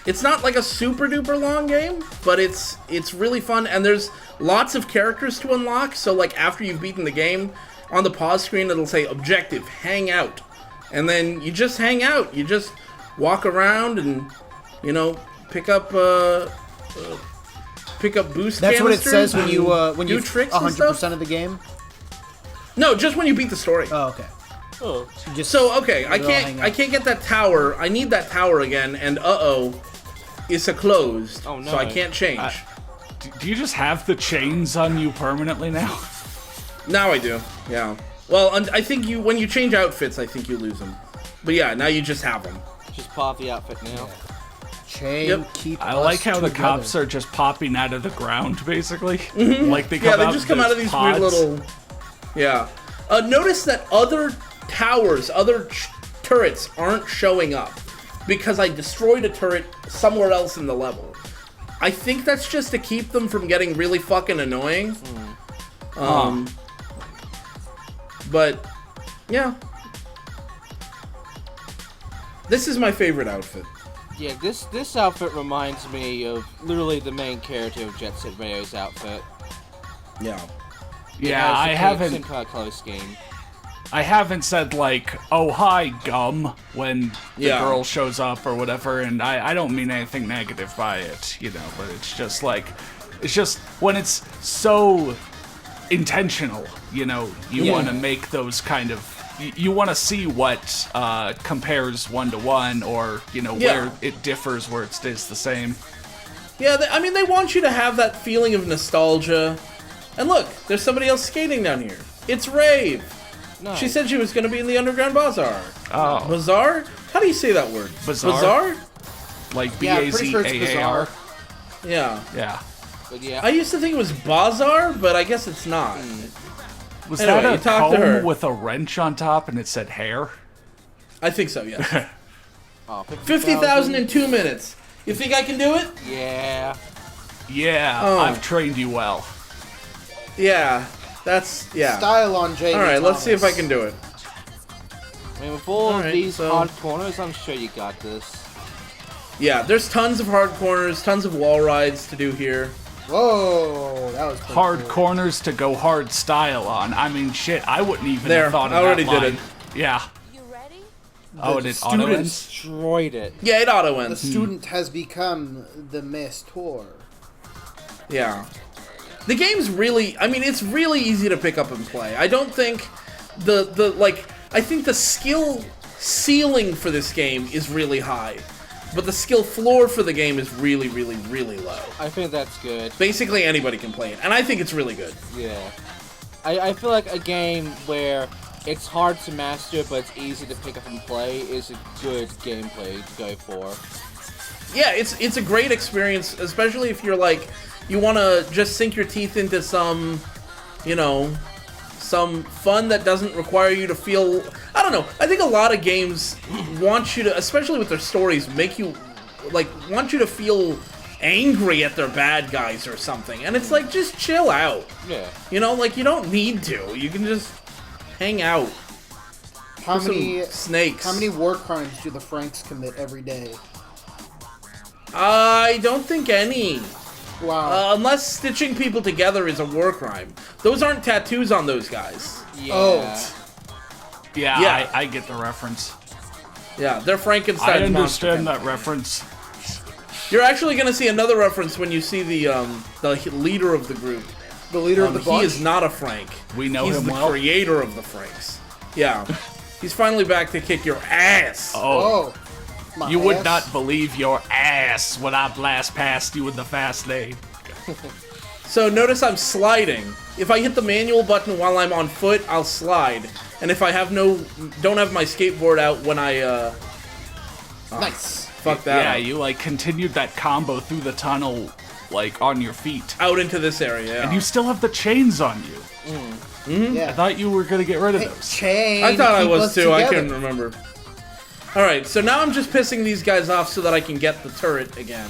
Speaker 1: It's not like a super duper long game, but it's really fun, and there's lots of characters to unlock. So after you've beaten the game, on the pause screen it'll say objective, hang out. And then you just hang out. You just walk around and pick up boost
Speaker 3: That's what it
Speaker 1: canisters
Speaker 3: says when you
Speaker 1: and do tricks and
Speaker 3: 100% of the game.
Speaker 1: No, just when you beat the story.
Speaker 3: Oh, okay.
Speaker 8: Oh.
Speaker 1: I can't get that tower. I need that tower again, and it's a closed.
Speaker 8: Oh, no.
Speaker 1: So I can't change.
Speaker 2: Do you just have the chains on you permanently now?
Speaker 1: Now I do. Yeah. Well, I think when you change outfits, I think you lose them. But yeah, now you just have them.
Speaker 8: Just part of the outfit now.
Speaker 3: Chain,
Speaker 1: Yep.
Speaker 3: keep
Speaker 2: I
Speaker 3: us
Speaker 2: like how the
Speaker 3: together.
Speaker 2: cops are just popping out of the ground, basically. Like they come
Speaker 1: Yeah, they
Speaker 2: out
Speaker 1: just come out of these
Speaker 2: pods.
Speaker 1: weird little. Yeah. Notice that other towers, other turrets aren't showing up because I destroyed a turret somewhere else in the level. I think that's just to keep them from getting really fucking annoying. But yeah, this is my favorite outfit.
Speaker 8: Yeah, this outfit reminds me of literally the main character of Jet Set Radio's outfit.
Speaker 1: Yeah.
Speaker 2: Yeah, I
Speaker 8: Same
Speaker 2: haven't.
Speaker 8: kind of color scheme.
Speaker 2: I haven't said like, "Oh hi, gum," when the
Speaker 1: Yeah.
Speaker 2: girl shows up or whatever, and I don't mean anything negative by it, you know. But it's just like, it's just when it's so intentional, you know. You want to make those kind of. You want to see what compares 1-to-1, or you know where it differs, where it stays the same.
Speaker 1: Yeah, I mean, they want you to have that feeling of nostalgia. And look, there's somebody else skating down here. It's Rave.
Speaker 8: Nice.
Speaker 1: She said she was going to be in the Underground Bazaar.
Speaker 2: Oh,
Speaker 1: Bazaar? How do you say that word?
Speaker 2: Bazaar?
Speaker 1: Bazaar?
Speaker 2: like
Speaker 3: Yeah, I'm pretty sure it's
Speaker 2: Bazaar.
Speaker 1: Yeah.
Speaker 2: Yeah.
Speaker 8: But yeah,
Speaker 1: I used to think it was Bazaar, but I guess it's not.
Speaker 2: Was
Speaker 1: Anyway,
Speaker 2: that
Speaker 1: you
Speaker 2: a
Speaker 1: talk to her.
Speaker 2: comb with a wrench on top and it said hair?
Speaker 1: I think so, yes.
Speaker 8: oh,
Speaker 1: 50,000 in 2 minutes. You think I can do it?
Speaker 8: Yeah.
Speaker 2: Yeah,
Speaker 1: Oh.
Speaker 2: I've trained you well.
Speaker 1: Yeah. That's, yeah.
Speaker 3: Style on Jamie
Speaker 1: Alright, let's see if I
Speaker 3: Thomas.
Speaker 1: can do it.
Speaker 8: I mean, with all
Speaker 1: Alright,
Speaker 8: these
Speaker 1: so-
Speaker 8: hard corners, I'm sure you got this.
Speaker 1: Yeah, there's tons of hard corners, tons of wall rides to do here.
Speaker 3: Whoa, that was pretty
Speaker 2: Hard
Speaker 3: cool.
Speaker 2: corners to go hard style on. I mean, shit, I wouldn't even
Speaker 1: There,
Speaker 2: have thought of
Speaker 1: I already
Speaker 2: that
Speaker 1: did
Speaker 2: line.
Speaker 1: it.
Speaker 2: Yeah.
Speaker 6: You ready?
Speaker 2: Oh, and it auto
Speaker 8: Students
Speaker 2: ends?
Speaker 8: destroyed it.
Speaker 1: Yeah, it auto
Speaker 3: The
Speaker 1: ends.
Speaker 3: student has become the Master.
Speaker 1: Yeah. The game's really, I mean, it's really easy to pick up and play. I don't think I think the skill ceiling for this game is really high. But the skill floor for the game is really, really, really low.
Speaker 8: I think that's good.
Speaker 1: Basically anybody can play it, and I think it's really good.
Speaker 8: Yeah. I feel like a game where it's hard to master but it's easy to pick up and play is a good gameplay to go for.
Speaker 1: Yeah, it's a great experience, especially if you're like, you want to just sink your teeth into some, you know, some fun that doesn't require you to feel, I don't know, I think a lot of games want you to, especially with their stories, make you, like, want you to feel angry at their bad guys or something, and it's like, just chill out.
Speaker 8: Yeah.
Speaker 1: You know, like, you don't need to, you can just hang out.
Speaker 3: How
Speaker 1: Some
Speaker 3: many
Speaker 1: snakes.
Speaker 3: How many war crimes do the Franks commit every day?
Speaker 1: I don't think any.
Speaker 3: Wow.
Speaker 1: Unless stitching people together is a war crime. Those aren't tattoos on those guys.
Speaker 8: Yeah.
Speaker 3: Oh.
Speaker 2: Yeah,
Speaker 1: Yeah.
Speaker 2: I get the reference.
Speaker 1: Yeah, they're Frankenstein
Speaker 2: I
Speaker 1: monster
Speaker 2: understand that
Speaker 1: things.
Speaker 2: reference.
Speaker 1: You're actually going to see another reference when you see the leader of the group.
Speaker 3: The leader of the
Speaker 1: He
Speaker 3: bunch.
Speaker 1: is not a Frank.
Speaker 2: We know
Speaker 1: He's
Speaker 2: him
Speaker 1: the
Speaker 2: well.
Speaker 1: creator of the Franks. Yeah. He's finally back to kick your ass.
Speaker 2: Oh,
Speaker 3: Oh. My
Speaker 2: you would
Speaker 3: ass.
Speaker 2: not believe your ass when I blast past you in the fast lane.
Speaker 1: So notice I'm sliding. If I hit the manual button while I'm on foot, I'll slide. And if I don't have my skateboard out when I
Speaker 3: Nice.
Speaker 1: fuck that
Speaker 2: Yeah,
Speaker 1: up.
Speaker 2: you like continued that combo through the tunnel, like on your feet,
Speaker 1: Out into this area. Yeah.
Speaker 2: and you still have the chains on you.
Speaker 3: Yeah.
Speaker 2: I thought you were gonna get rid of
Speaker 3: Hey,
Speaker 2: those.
Speaker 3: chain.
Speaker 1: I thought I
Speaker 3: keep
Speaker 1: was
Speaker 3: us
Speaker 1: too. I
Speaker 3: together.
Speaker 1: couldn't remember. Alright, so now I'm just pissing these guys off so that I can get the turret again.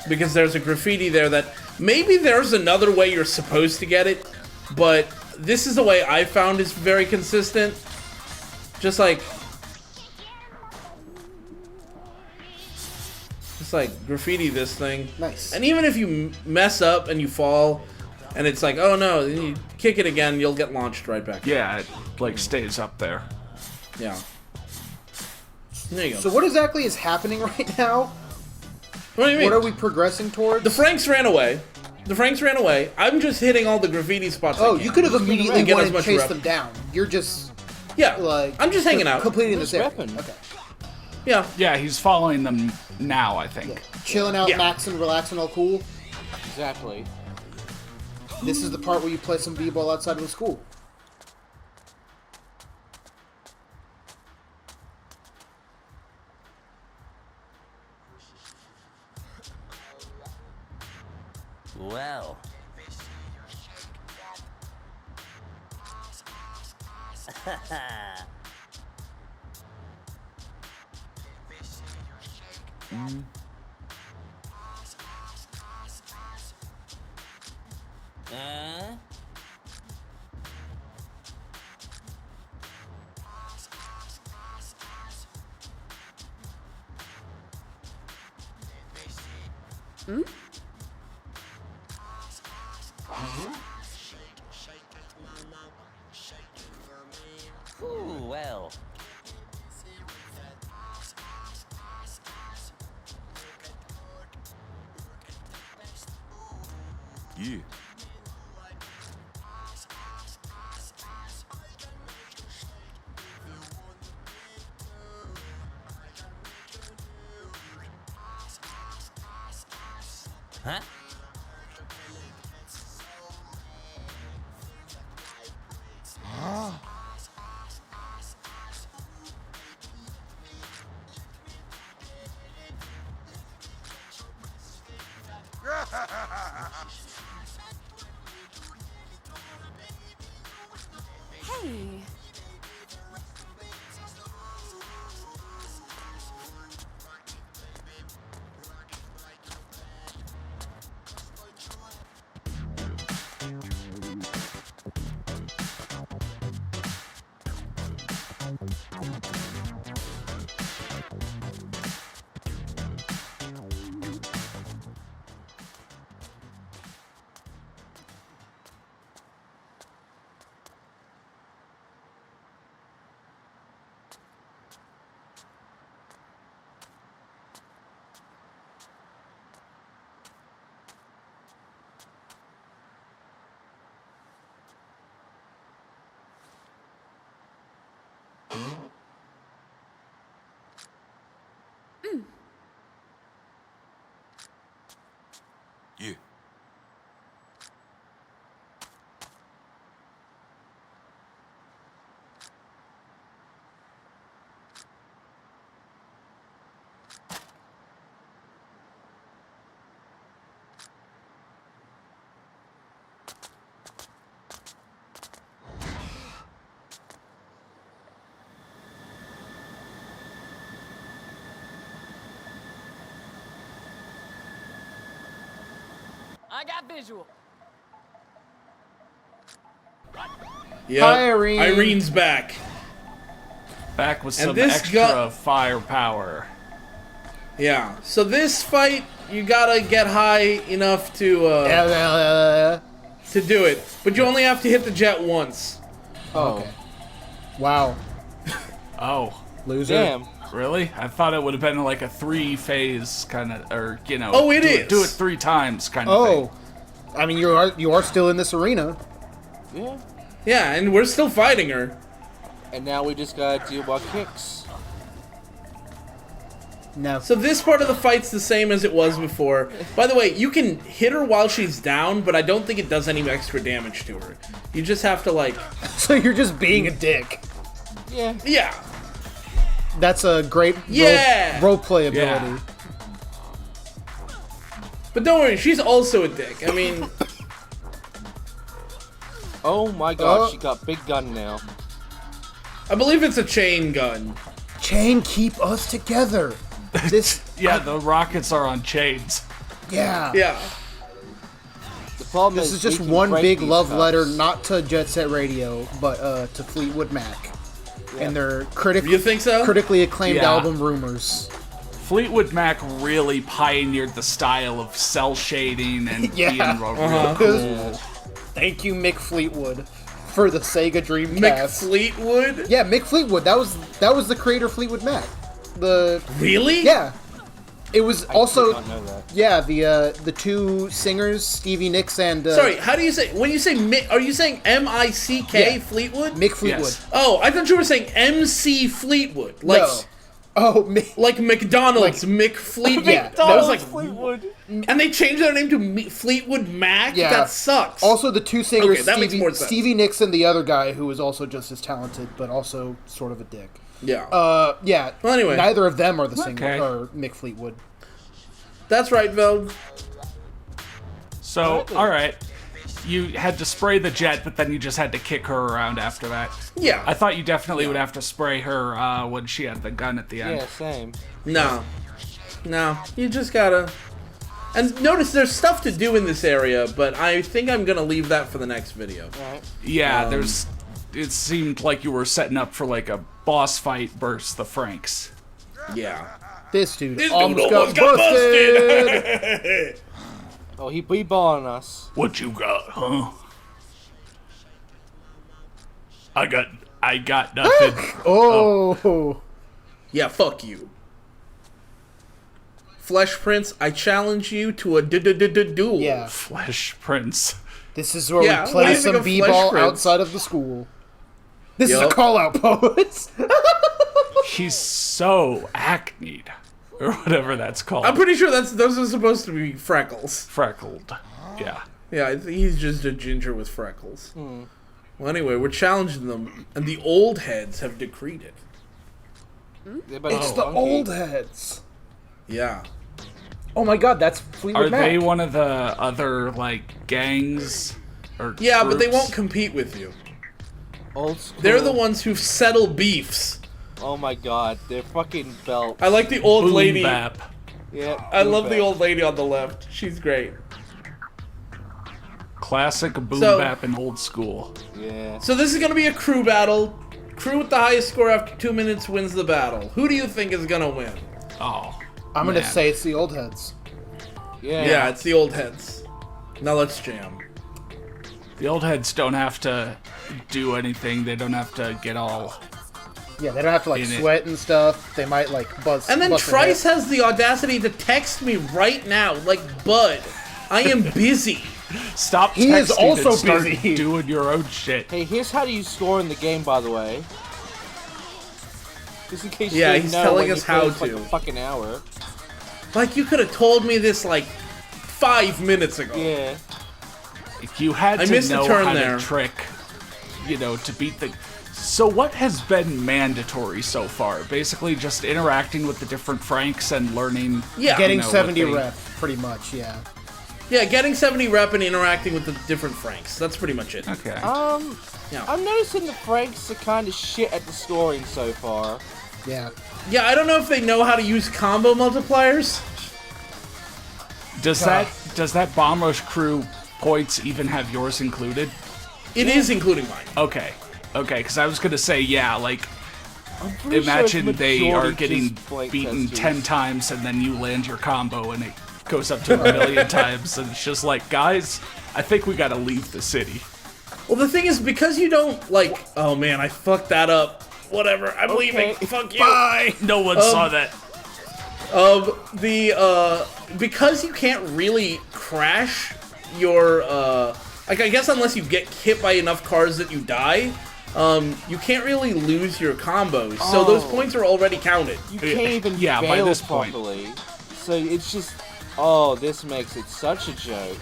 Speaker 1: Because there's a graffiti there that... Maybe there's another way you're supposed to get it, but this is the way I found is very consistent. Just like... Just like graffiti this thing.
Speaker 3: Nice.
Speaker 1: And even if you mess up and you fall, and it's like, oh no, then you kick it again, you'll get launched right back.
Speaker 2: Yeah, it like stays up there.
Speaker 1: Yeah. There you go.
Speaker 3: So what exactly is happening right now?
Speaker 1: What do you mean?
Speaker 3: What are we progressing towards?
Speaker 1: The Franks ran away. The Franks ran away. I'm just hitting all the graffiti spots.
Speaker 3: Oh,
Speaker 1: I can.
Speaker 3: you could have
Speaker 1: Just
Speaker 3: immediately
Speaker 1: get
Speaker 3: went
Speaker 1: as
Speaker 3: and
Speaker 1: much
Speaker 3: chased
Speaker 1: rep.
Speaker 3: them down. You're just
Speaker 1: Yeah,
Speaker 3: like
Speaker 1: I'm just hanging out.
Speaker 3: completing
Speaker 8: Who's
Speaker 3: this area.
Speaker 8: repping?
Speaker 3: Okay.
Speaker 1: Yeah,
Speaker 2: Yeah, he's following them now, I think.
Speaker 3: Yeah. Chilling out,
Speaker 1: Yeah.
Speaker 3: maxing, relaxing, all cool.
Speaker 8: Exactly.
Speaker 3: This is the part where you play some b-ball outside of the school.
Speaker 9: Ooh, well.
Speaker 5: Yeah.
Speaker 9: Huh?
Speaker 6: Hey.
Speaker 5: Yeah.
Speaker 6: I got visual.
Speaker 1: Yep.
Speaker 3: Hi, Irene.
Speaker 1: Irene's back.
Speaker 2: Back with
Speaker 1: And
Speaker 2: some
Speaker 1: this
Speaker 2: extra
Speaker 1: got-
Speaker 2: firepower.
Speaker 1: Yeah. So this fight, you gotta get high enough to do it, but you only have to hit the jet once.
Speaker 3: Oh, okay. Wow.
Speaker 2: Oh,
Speaker 3: Loser.
Speaker 8: Damn.
Speaker 2: really? I thought it would have been like a 3-phase kind of, or you know.
Speaker 1: Oh, it
Speaker 2: do
Speaker 1: is.
Speaker 2: Do it 3 times kind of thing.
Speaker 3: Oh. I mean, you are still in this arena.
Speaker 8: Yeah.
Speaker 1: Yeah, and we're still fighting her.
Speaker 8: And now we just gotta deal with kicks.
Speaker 3: No.
Speaker 1: So this part of the fight's the same as it was before. By the way, you can hit her while she's down, but I don't think it does any extra damage to her. You just have to like,
Speaker 3: So you're just being a dick.
Speaker 8: Yeah.
Speaker 1: yeah.
Speaker 3: That's a great
Speaker 1: Yeah.
Speaker 3: role play ability.
Speaker 2: Yeah.
Speaker 1: But don't worry, she's also a dick. I mean,
Speaker 8: Oh my god,
Speaker 3: Oh.
Speaker 8: she got big gun now.
Speaker 1: I believe it's a chain gun.
Speaker 3: Chain keep us together. This.
Speaker 2: Yeah, the rockets are on chains.
Speaker 3: Yeah.
Speaker 1: Yeah.
Speaker 8: The problem
Speaker 3: This is just
Speaker 8: we can
Speaker 3: one
Speaker 8: break
Speaker 3: big
Speaker 8: these
Speaker 3: love
Speaker 8: cups.
Speaker 3: letter, not to Jet Set Radio, but to Fleetwood Mac and their
Speaker 1: You think so?
Speaker 3: critically acclaimed
Speaker 2: Yeah.
Speaker 3: album Rumors.
Speaker 2: Fleetwood Mac really pioneered the style of cell shading and
Speaker 3: Yeah.
Speaker 2: being real
Speaker 1: Uh-huh.
Speaker 2: cool.
Speaker 3: Thank you, Mick Fleetwood, for the Sega Dreamcast.
Speaker 1: Mick Fleetwood?
Speaker 3: Yeah, Mick Fleetwood. That was the creator of Fleetwood Mac. The
Speaker 1: Really?
Speaker 3: yeah. It was
Speaker 8: I
Speaker 3: also
Speaker 8: did not know that.
Speaker 3: yeah the two singers Stevie Nicks and
Speaker 1: Sorry, how do you say, when you say Mick, are you saying M-I-C-K
Speaker 3: Yeah.
Speaker 1: Fleetwood?
Speaker 3: Mick Fleetwood.
Speaker 2: Yes.
Speaker 1: Oh, I thought you were saying MC Fleetwood. Like,
Speaker 3: No. Oh, Mick.
Speaker 1: like McDonald's Mick Fleetwood.
Speaker 3: Yeah,
Speaker 1: That was like,
Speaker 8: Fleetwood.
Speaker 1: and they changed their name to Fleetwood Mac?
Speaker 3: Yeah.
Speaker 1: That sucks.
Speaker 3: Also, the two singers,
Speaker 1: Okay, that makes more sense.
Speaker 3: Stevie Nicks and the other guy, who was also just as talented, but also sort of a dick.
Speaker 1: Yeah.
Speaker 3: Yeah.
Speaker 1: Well, anyway.
Speaker 3: neither of them are the singer
Speaker 2: Okay.
Speaker 3: or Mick Fleetwood.
Speaker 1: That's right, Veld.
Speaker 2: So, all right. you had to spray the jet, but then you just had to kick her around after that.
Speaker 1: Yeah.
Speaker 2: I thought you definitely would have to spray her when she had the gun at the end.
Speaker 8: Yeah, same.
Speaker 1: No. You just gotta... And notice there's stuff to do in this area, but I think I'm gonna leave that for the next video.
Speaker 8: Right.
Speaker 2: Yeah, it seemed like you were setting up for like a boss fight versus the Franks.
Speaker 1: Yeah.
Speaker 3: This dude
Speaker 1: This
Speaker 3: almost
Speaker 1: dude
Speaker 3: got
Speaker 1: almost got
Speaker 3: busted.
Speaker 8: Oh, he balling us.
Speaker 2: What you got, huh? I got nothing.
Speaker 3: Oh.
Speaker 1: Yeah, fuck you. Flesh Prince, I challenge you to a duel.
Speaker 3: Yeah.
Speaker 2: Flesh Prince.
Speaker 3: This is where
Speaker 1: Yeah,
Speaker 3: we play
Speaker 1: I think
Speaker 3: some
Speaker 1: of Flesh
Speaker 3: b-ball
Speaker 1: Prince.
Speaker 3: outside of the school. This is a
Speaker 1: Yup.
Speaker 3: call-out pose.
Speaker 2: He's so acneed. Or whatever that's called.
Speaker 1: I'm pretty sure those are supposed to be freckles.
Speaker 2: Freckled. Yeah.
Speaker 1: Yeah, I think he's just a ginger with freckles. Well, anyway, we're challenging them, and the old heads have decreed it.
Speaker 3: It's the old heads.
Speaker 1: Yeah.
Speaker 3: Oh my god, that's
Speaker 2: Are
Speaker 3: Fleetwood Mac.
Speaker 2: they one of the other, like, gangs? Or
Speaker 1: Yeah, but they
Speaker 2: groups?
Speaker 1: won't compete with you.
Speaker 8: Old school.
Speaker 1: They're the ones who settle beefs.
Speaker 8: Oh my god, they're fucking belts.
Speaker 1: I like the old
Speaker 2: Boom
Speaker 1: lady.
Speaker 2: bap.
Speaker 8: Yeah.
Speaker 1: I love the
Speaker 8: belt.
Speaker 1: old lady on the left. She's great.
Speaker 2: Classic boom
Speaker 1: So-
Speaker 2: bap in old school.
Speaker 8: Yeah.
Speaker 1: So this is going to be a crew battle. Crew with the highest score after 2 minutes wins the battle. Who do you think is going to win?
Speaker 2: Oh.
Speaker 3: I'm gonna
Speaker 2: man.
Speaker 3: say it's the old heads.
Speaker 8: Yeah.
Speaker 1: Yeah, it's the old heads. Now let's jam.
Speaker 2: The old heads don't have to do anything. They don't have to get all...
Speaker 3: Yeah, they don't have to like
Speaker 2: In it.
Speaker 3: sweat and stuff. They might like buzz.
Speaker 1: And then
Speaker 3: bust a
Speaker 1: Trice
Speaker 3: hip.
Speaker 1: has the audacity to text me right now, like, Bud, I am busy.
Speaker 2: Stop
Speaker 3: He
Speaker 2: texting
Speaker 3: is also
Speaker 2: and start
Speaker 3: busy.
Speaker 2: doing your own shit.
Speaker 8: Hey, here's how you score in the game, by the way. Just in case you
Speaker 1: Yeah,
Speaker 8: didn't
Speaker 1: he's
Speaker 8: know
Speaker 1: telling
Speaker 8: when
Speaker 1: us
Speaker 8: you
Speaker 1: how
Speaker 8: played for,
Speaker 1: to.
Speaker 8: like a fucking hour.
Speaker 1: Like, you could have told me this, like, 5 minutes ago.
Speaker 8: Yeah.
Speaker 2: You had
Speaker 1: I
Speaker 2: to
Speaker 1: missed a
Speaker 2: know
Speaker 1: turn
Speaker 2: how
Speaker 1: there.
Speaker 2: to trick, to beat the... So what has been mandatory so far? Basically just interacting with the different Franks and learning...
Speaker 1: Yeah.
Speaker 3: Getting
Speaker 2: what
Speaker 3: 70
Speaker 2: they-
Speaker 3: rep, pretty much. Yeah.
Speaker 1: Yeah, getting 70 rep and interacting with the different Franks. That's pretty much it.
Speaker 2: Okay.
Speaker 1: Yeah.
Speaker 8: I'm noticing the Franks are kind of shit at the scoring so far.
Speaker 3: Yeah.
Speaker 1: Yeah, I don't know if they know how to use combo multipliers.
Speaker 2: Does that Bomb Rush crew points even have yours included?
Speaker 1: It is including mine.
Speaker 2: Okay, because I was gonna say, yeah, like,
Speaker 8: I'm pretty sure
Speaker 2: imagine
Speaker 8: it's
Speaker 2: they are
Speaker 8: majority
Speaker 2: getting
Speaker 8: just blank
Speaker 2: beaten
Speaker 8: testers.
Speaker 2: 10 times and then you land your combo and it goes up to 1,000,000 times and it's just like, guys, I think we gotta leave the city.
Speaker 1: Well, the thing is, because you don't, like... Oh, man, I fucked that up. Whatever, I'm leaving. Fuck you.
Speaker 2: Bye! No one saw that.
Speaker 1: Because you can't really crash your, like, I guess unless you get hit by enough cars that you die, you can't really lose your combos. So those points are already counted.
Speaker 8: You can't even
Speaker 2: Yeah, by
Speaker 8: bail
Speaker 2: this point.
Speaker 8: properly. So it's just... Oh, this makes it such a joke.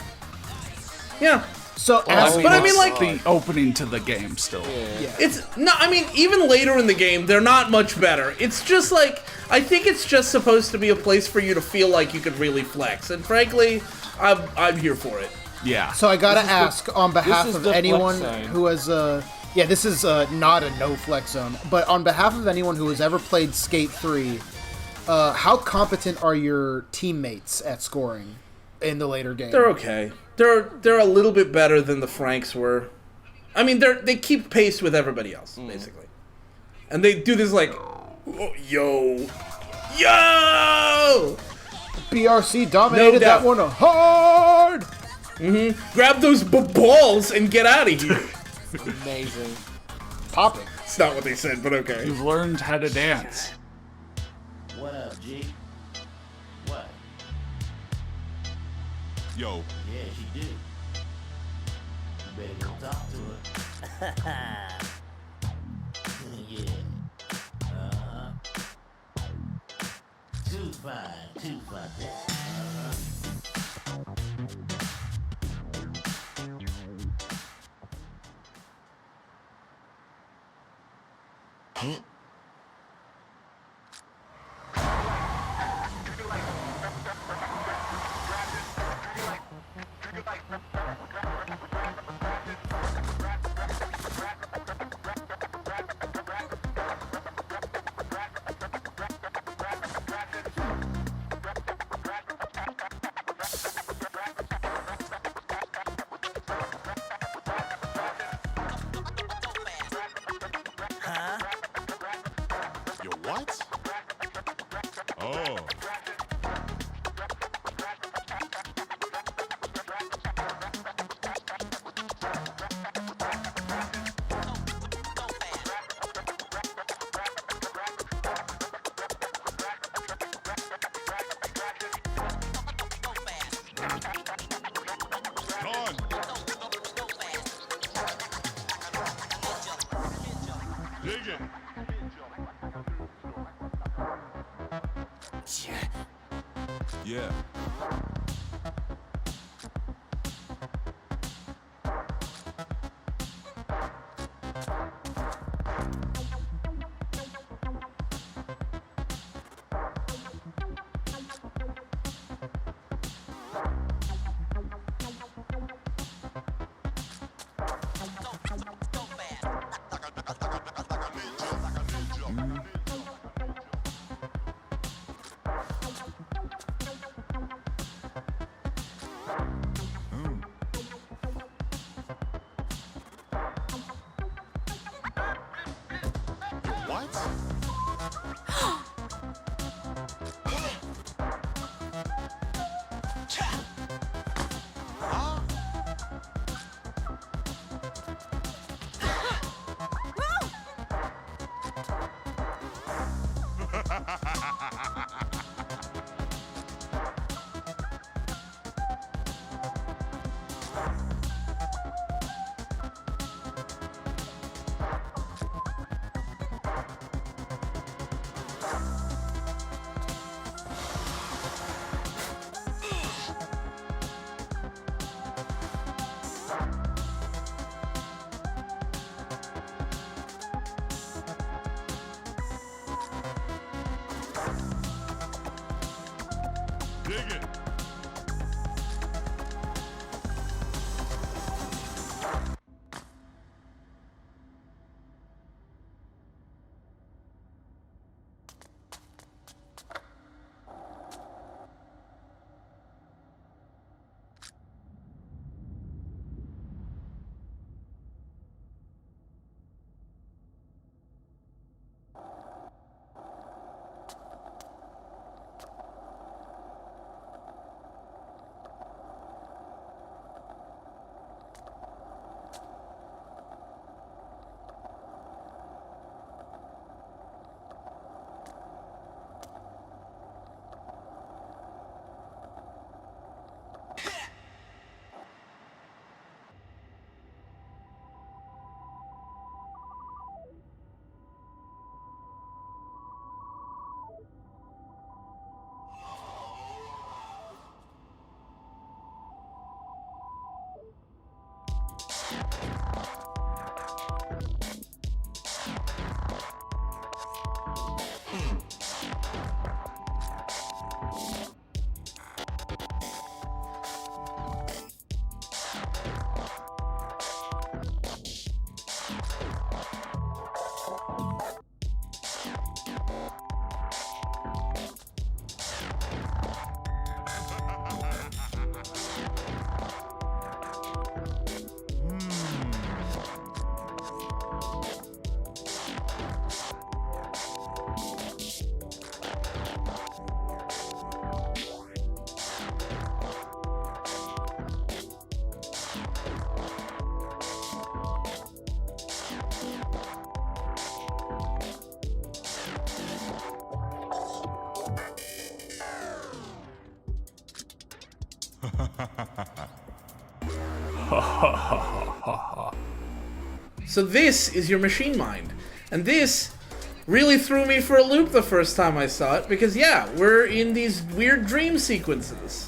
Speaker 1: Yeah.
Speaker 3: So,
Speaker 8: Well,
Speaker 1: But I mean, like,
Speaker 2: the opening to the game still.
Speaker 8: Yeah.
Speaker 1: it's no. I mean, even later in the game, they're not much better. It's just like I think it's just supposed to be a place for you to feel like you could really flex. And frankly, I'm here for it.
Speaker 2: Yeah.
Speaker 3: So I gotta
Speaker 8: This is
Speaker 3: ask on behalf
Speaker 8: this is
Speaker 3: of
Speaker 8: the flex
Speaker 3: anyone
Speaker 8: zone.
Speaker 3: who has yeah, this is not a no flex zone, but on behalf of anyone who has ever played Skate 3, how competent are your teammates at scoring in the later game?
Speaker 1: They're okay. They're a little bit better than the Franks were. I mean, they keep pace with everybody else basically, and they do this like, oh, yo.
Speaker 3: BRC dominated
Speaker 1: No doubt.
Speaker 3: that one hard.
Speaker 1: Grab those balls and get out of here.
Speaker 8: Amazing.
Speaker 3: Popping.
Speaker 1: It's not what they said, but okay.
Speaker 2: You've learned how to dance.
Speaker 9: What up, G? What?
Speaker 5: Yo,
Speaker 9: Yeah, she do. You better go talk to her. Yeah. Uh-huh. Too fine.
Speaker 5: Dig it. Yeah. Dig it.
Speaker 1: So this is your machine mind. And this really threw me for a loop the first time I saw it, because yeah, we're in these weird dream sequences.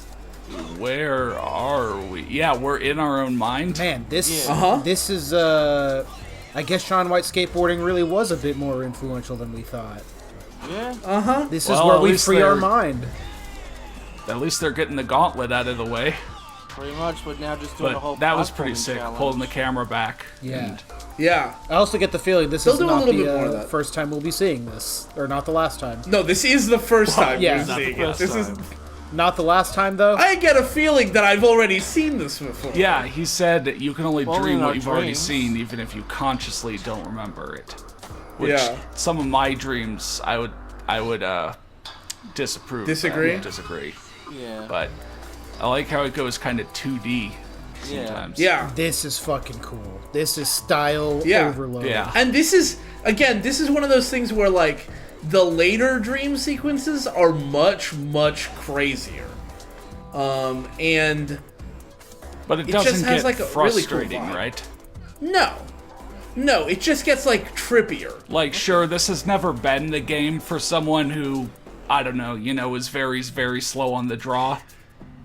Speaker 2: Where are we? Yeah, we're in our own mind.
Speaker 3: Man, this
Speaker 1: Uh-huh.
Speaker 3: this is I guess Shaun White skateboarding really was a bit more influential than we thought.
Speaker 8: Yeah.
Speaker 1: Uh-huh.
Speaker 3: This
Speaker 2: Well,
Speaker 3: is where
Speaker 2: at
Speaker 3: we
Speaker 2: least
Speaker 3: free our
Speaker 2: they're-
Speaker 3: mind.
Speaker 2: At least they're getting the gauntlet out of the way.
Speaker 8: Pretty much, but now just doing a whole
Speaker 2: But that was pretty
Speaker 8: platforming
Speaker 2: sick,
Speaker 8: challenge.
Speaker 2: pulling the camera back.
Speaker 3: Yeah.
Speaker 2: and-
Speaker 1: Yeah.
Speaker 3: I also get the feeling this
Speaker 1: They'll
Speaker 3: is
Speaker 1: do a
Speaker 3: not
Speaker 1: little bit more of
Speaker 3: the
Speaker 1: that.
Speaker 3: first time we'll be seeing this, or not the last time.
Speaker 1: No, this is the first time
Speaker 3: yeah.
Speaker 1: we're
Speaker 3: Not
Speaker 1: seeing
Speaker 2: the
Speaker 1: it. This is.
Speaker 2: first
Speaker 3: Not the last time though.
Speaker 1: I get a feeling that I've already seen this before.
Speaker 2: Yeah, he said that you can only
Speaker 8: Only
Speaker 2: dream
Speaker 8: in
Speaker 2: what
Speaker 8: our
Speaker 2: you've already
Speaker 8: dreams.
Speaker 2: seen, even if you consciously don't remember it. Which
Speaker 1: Yeah.
Speaker 2: some of my dreams, I would disapprove.
Speaker 1: Disagree?
Speaker 2: Disagree.
Speaker 8: Yeah.
Speaker 2: But I like how it goes kind of 2D sometimes.
Speaker 1: Yeah.
Speaker 3: This is fucking cool. This is style
Speaker 1: Yeah.
Speaker 3: overload.
Speaker 2: Yeah.
Speaker 1: And this is, again, this is one of those things where, like, the later dream sequences are much, much crazier. And
Speaker 2: But it
Speaker 1: just
Speaker 2: doesn't
Speaker 1: has,
Speaker 2: get
Speaker 1: like, a really cool
Speaker 2: frustrating,
Speaker 1: vibe.
Speaker 2: right?
Speaker 1: no. No, it just gets like trippier.
Speaker 2: Like, sure, this has never been the game for someone who, I don't know, is very, very slow on the draw.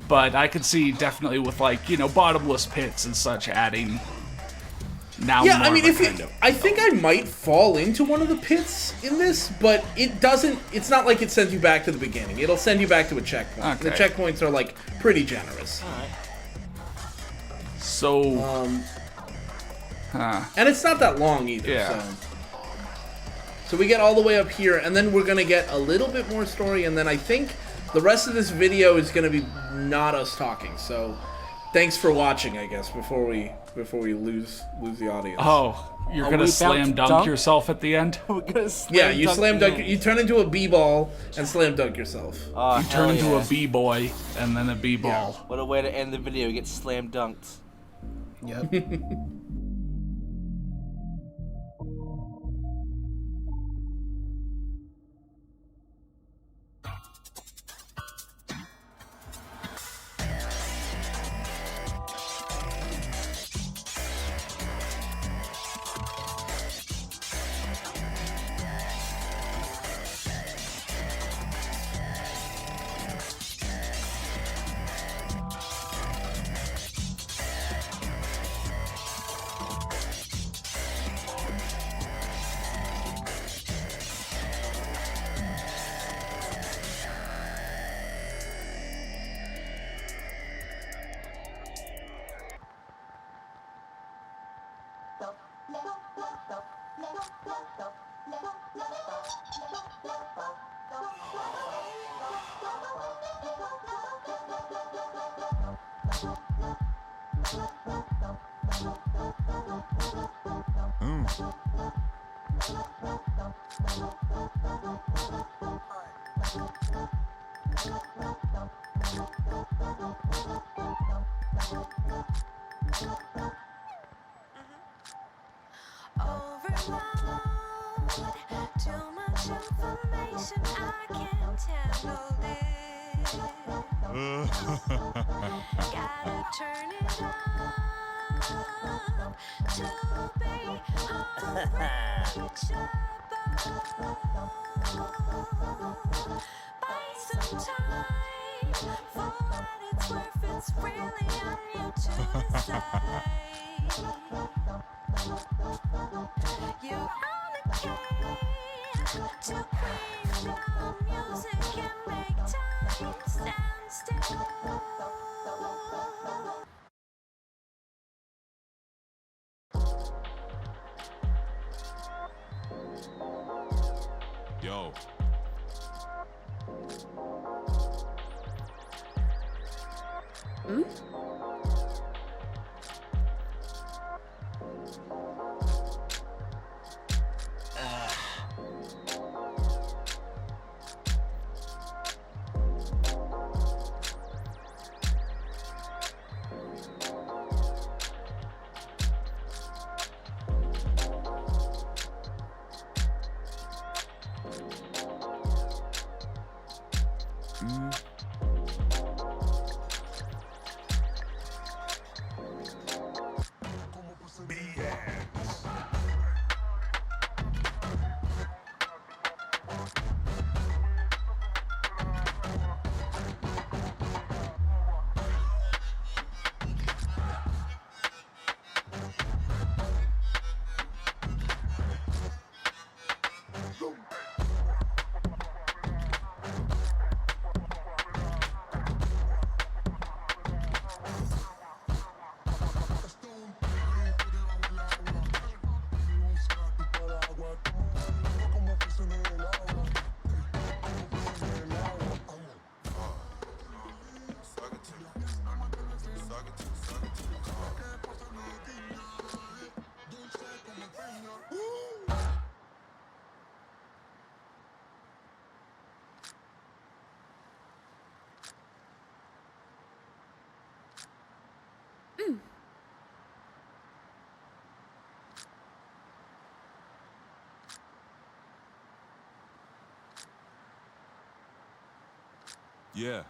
Speaker 2: But I could see definitely with, like, bottomless pits and such adding now
Speaker 1: Yeah,
Speaker 2: more
Speaker 1: I mean,
Speaker 2: of a kind of...
Speaker 1: I think I might fall into one of the pits in this, but it doesn't. It's not like it sends you back to the beginning. It'll send you back to a checkpoint.
Speaker 2: Okay.
Speaker 1: The checkpoints are like pretty generous.
Speaker 2: So,
Speaker 1: And it's not that long either.
Speaker 2: Yeah.
Speaker 1: So we get all the way up here, and then we're gonna get a little bit more story, and then I think the rest of this video is gonna be not us talking. So thanks for watching, I guess, before we lose the audience.
Speaker 2: oh, you're
Speaker 8: Are
Speaker 2: gonna
Speaker 8: we
Speaker 2: slam
Speaker 8: about to
Speaker 2: dunk
Speaker 8: dunk?
Speaker 2: yourself at the end?
Speaker 8: We're gonna slam
Speaker 1: Yeah, you
Speaker 8: dunk
Speaker 1: slam
Speaker 8: the
Speaker 1: dunk.
Speaker 8: game.
Speaker 1: You turn into a b-ball and slam dunk yourself.
Speaker 8: Oh,
Speaker 2: You turn
Speaker 8: hell
Speaker 2: into
Speaker 8: yeah.
Speaker 2: a b-boy and then a b-ball.
Speaker 8: What a way to end the video. You get slam dunked.
Speaker 3: Yep.
Speaker 10: Too much information, I can't handle this. Gotta turn it up to be unreachable. Buy some time for what it's worth. It's really on you to decide. You own a key to bring down music and make time stand still.
Speaker 5: Yo. Yeah.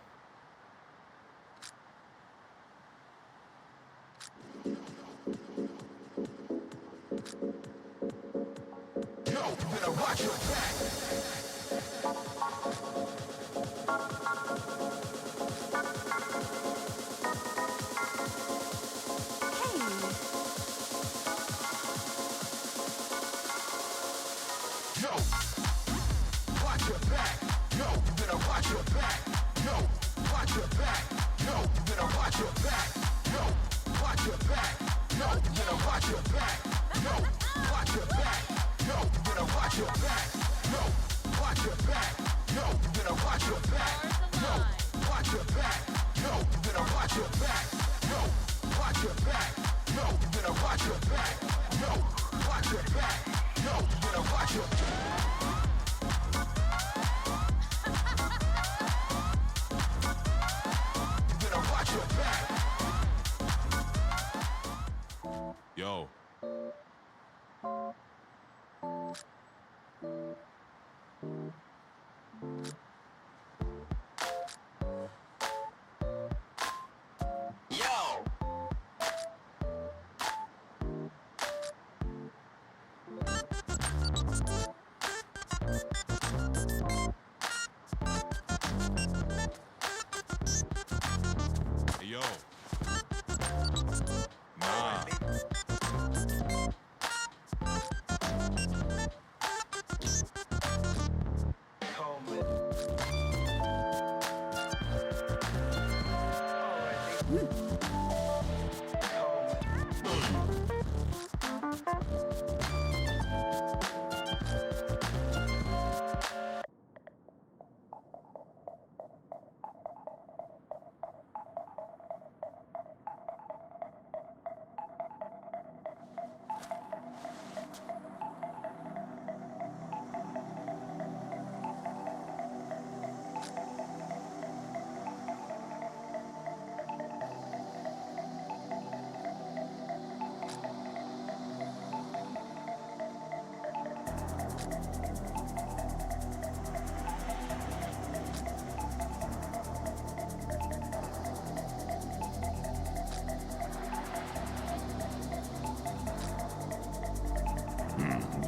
Speaker 5: Yo. Hey, yo. Nah.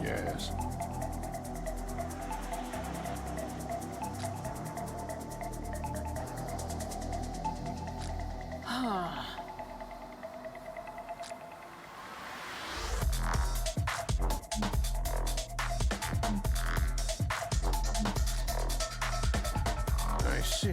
Speaker 5: Yes. I see.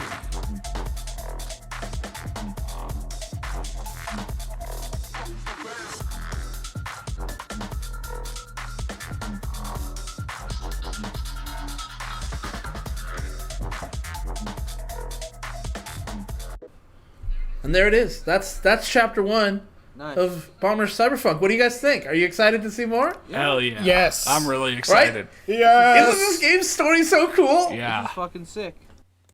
Speaker 1: And there it is. That's chapter 1
Speaker 8: Nice.
Speaker 1: of Bomber Cyberfunk. What do you guys think? Are you excited to see more?
Speaker 2: Hell yeah.
Speaker 3: Yes.
Speaker 2: I'm really excited.
Speaker 1: Isn't this game's story so cool?
Speaker 2: Yeah.
Speaker 8: This is fucking sick.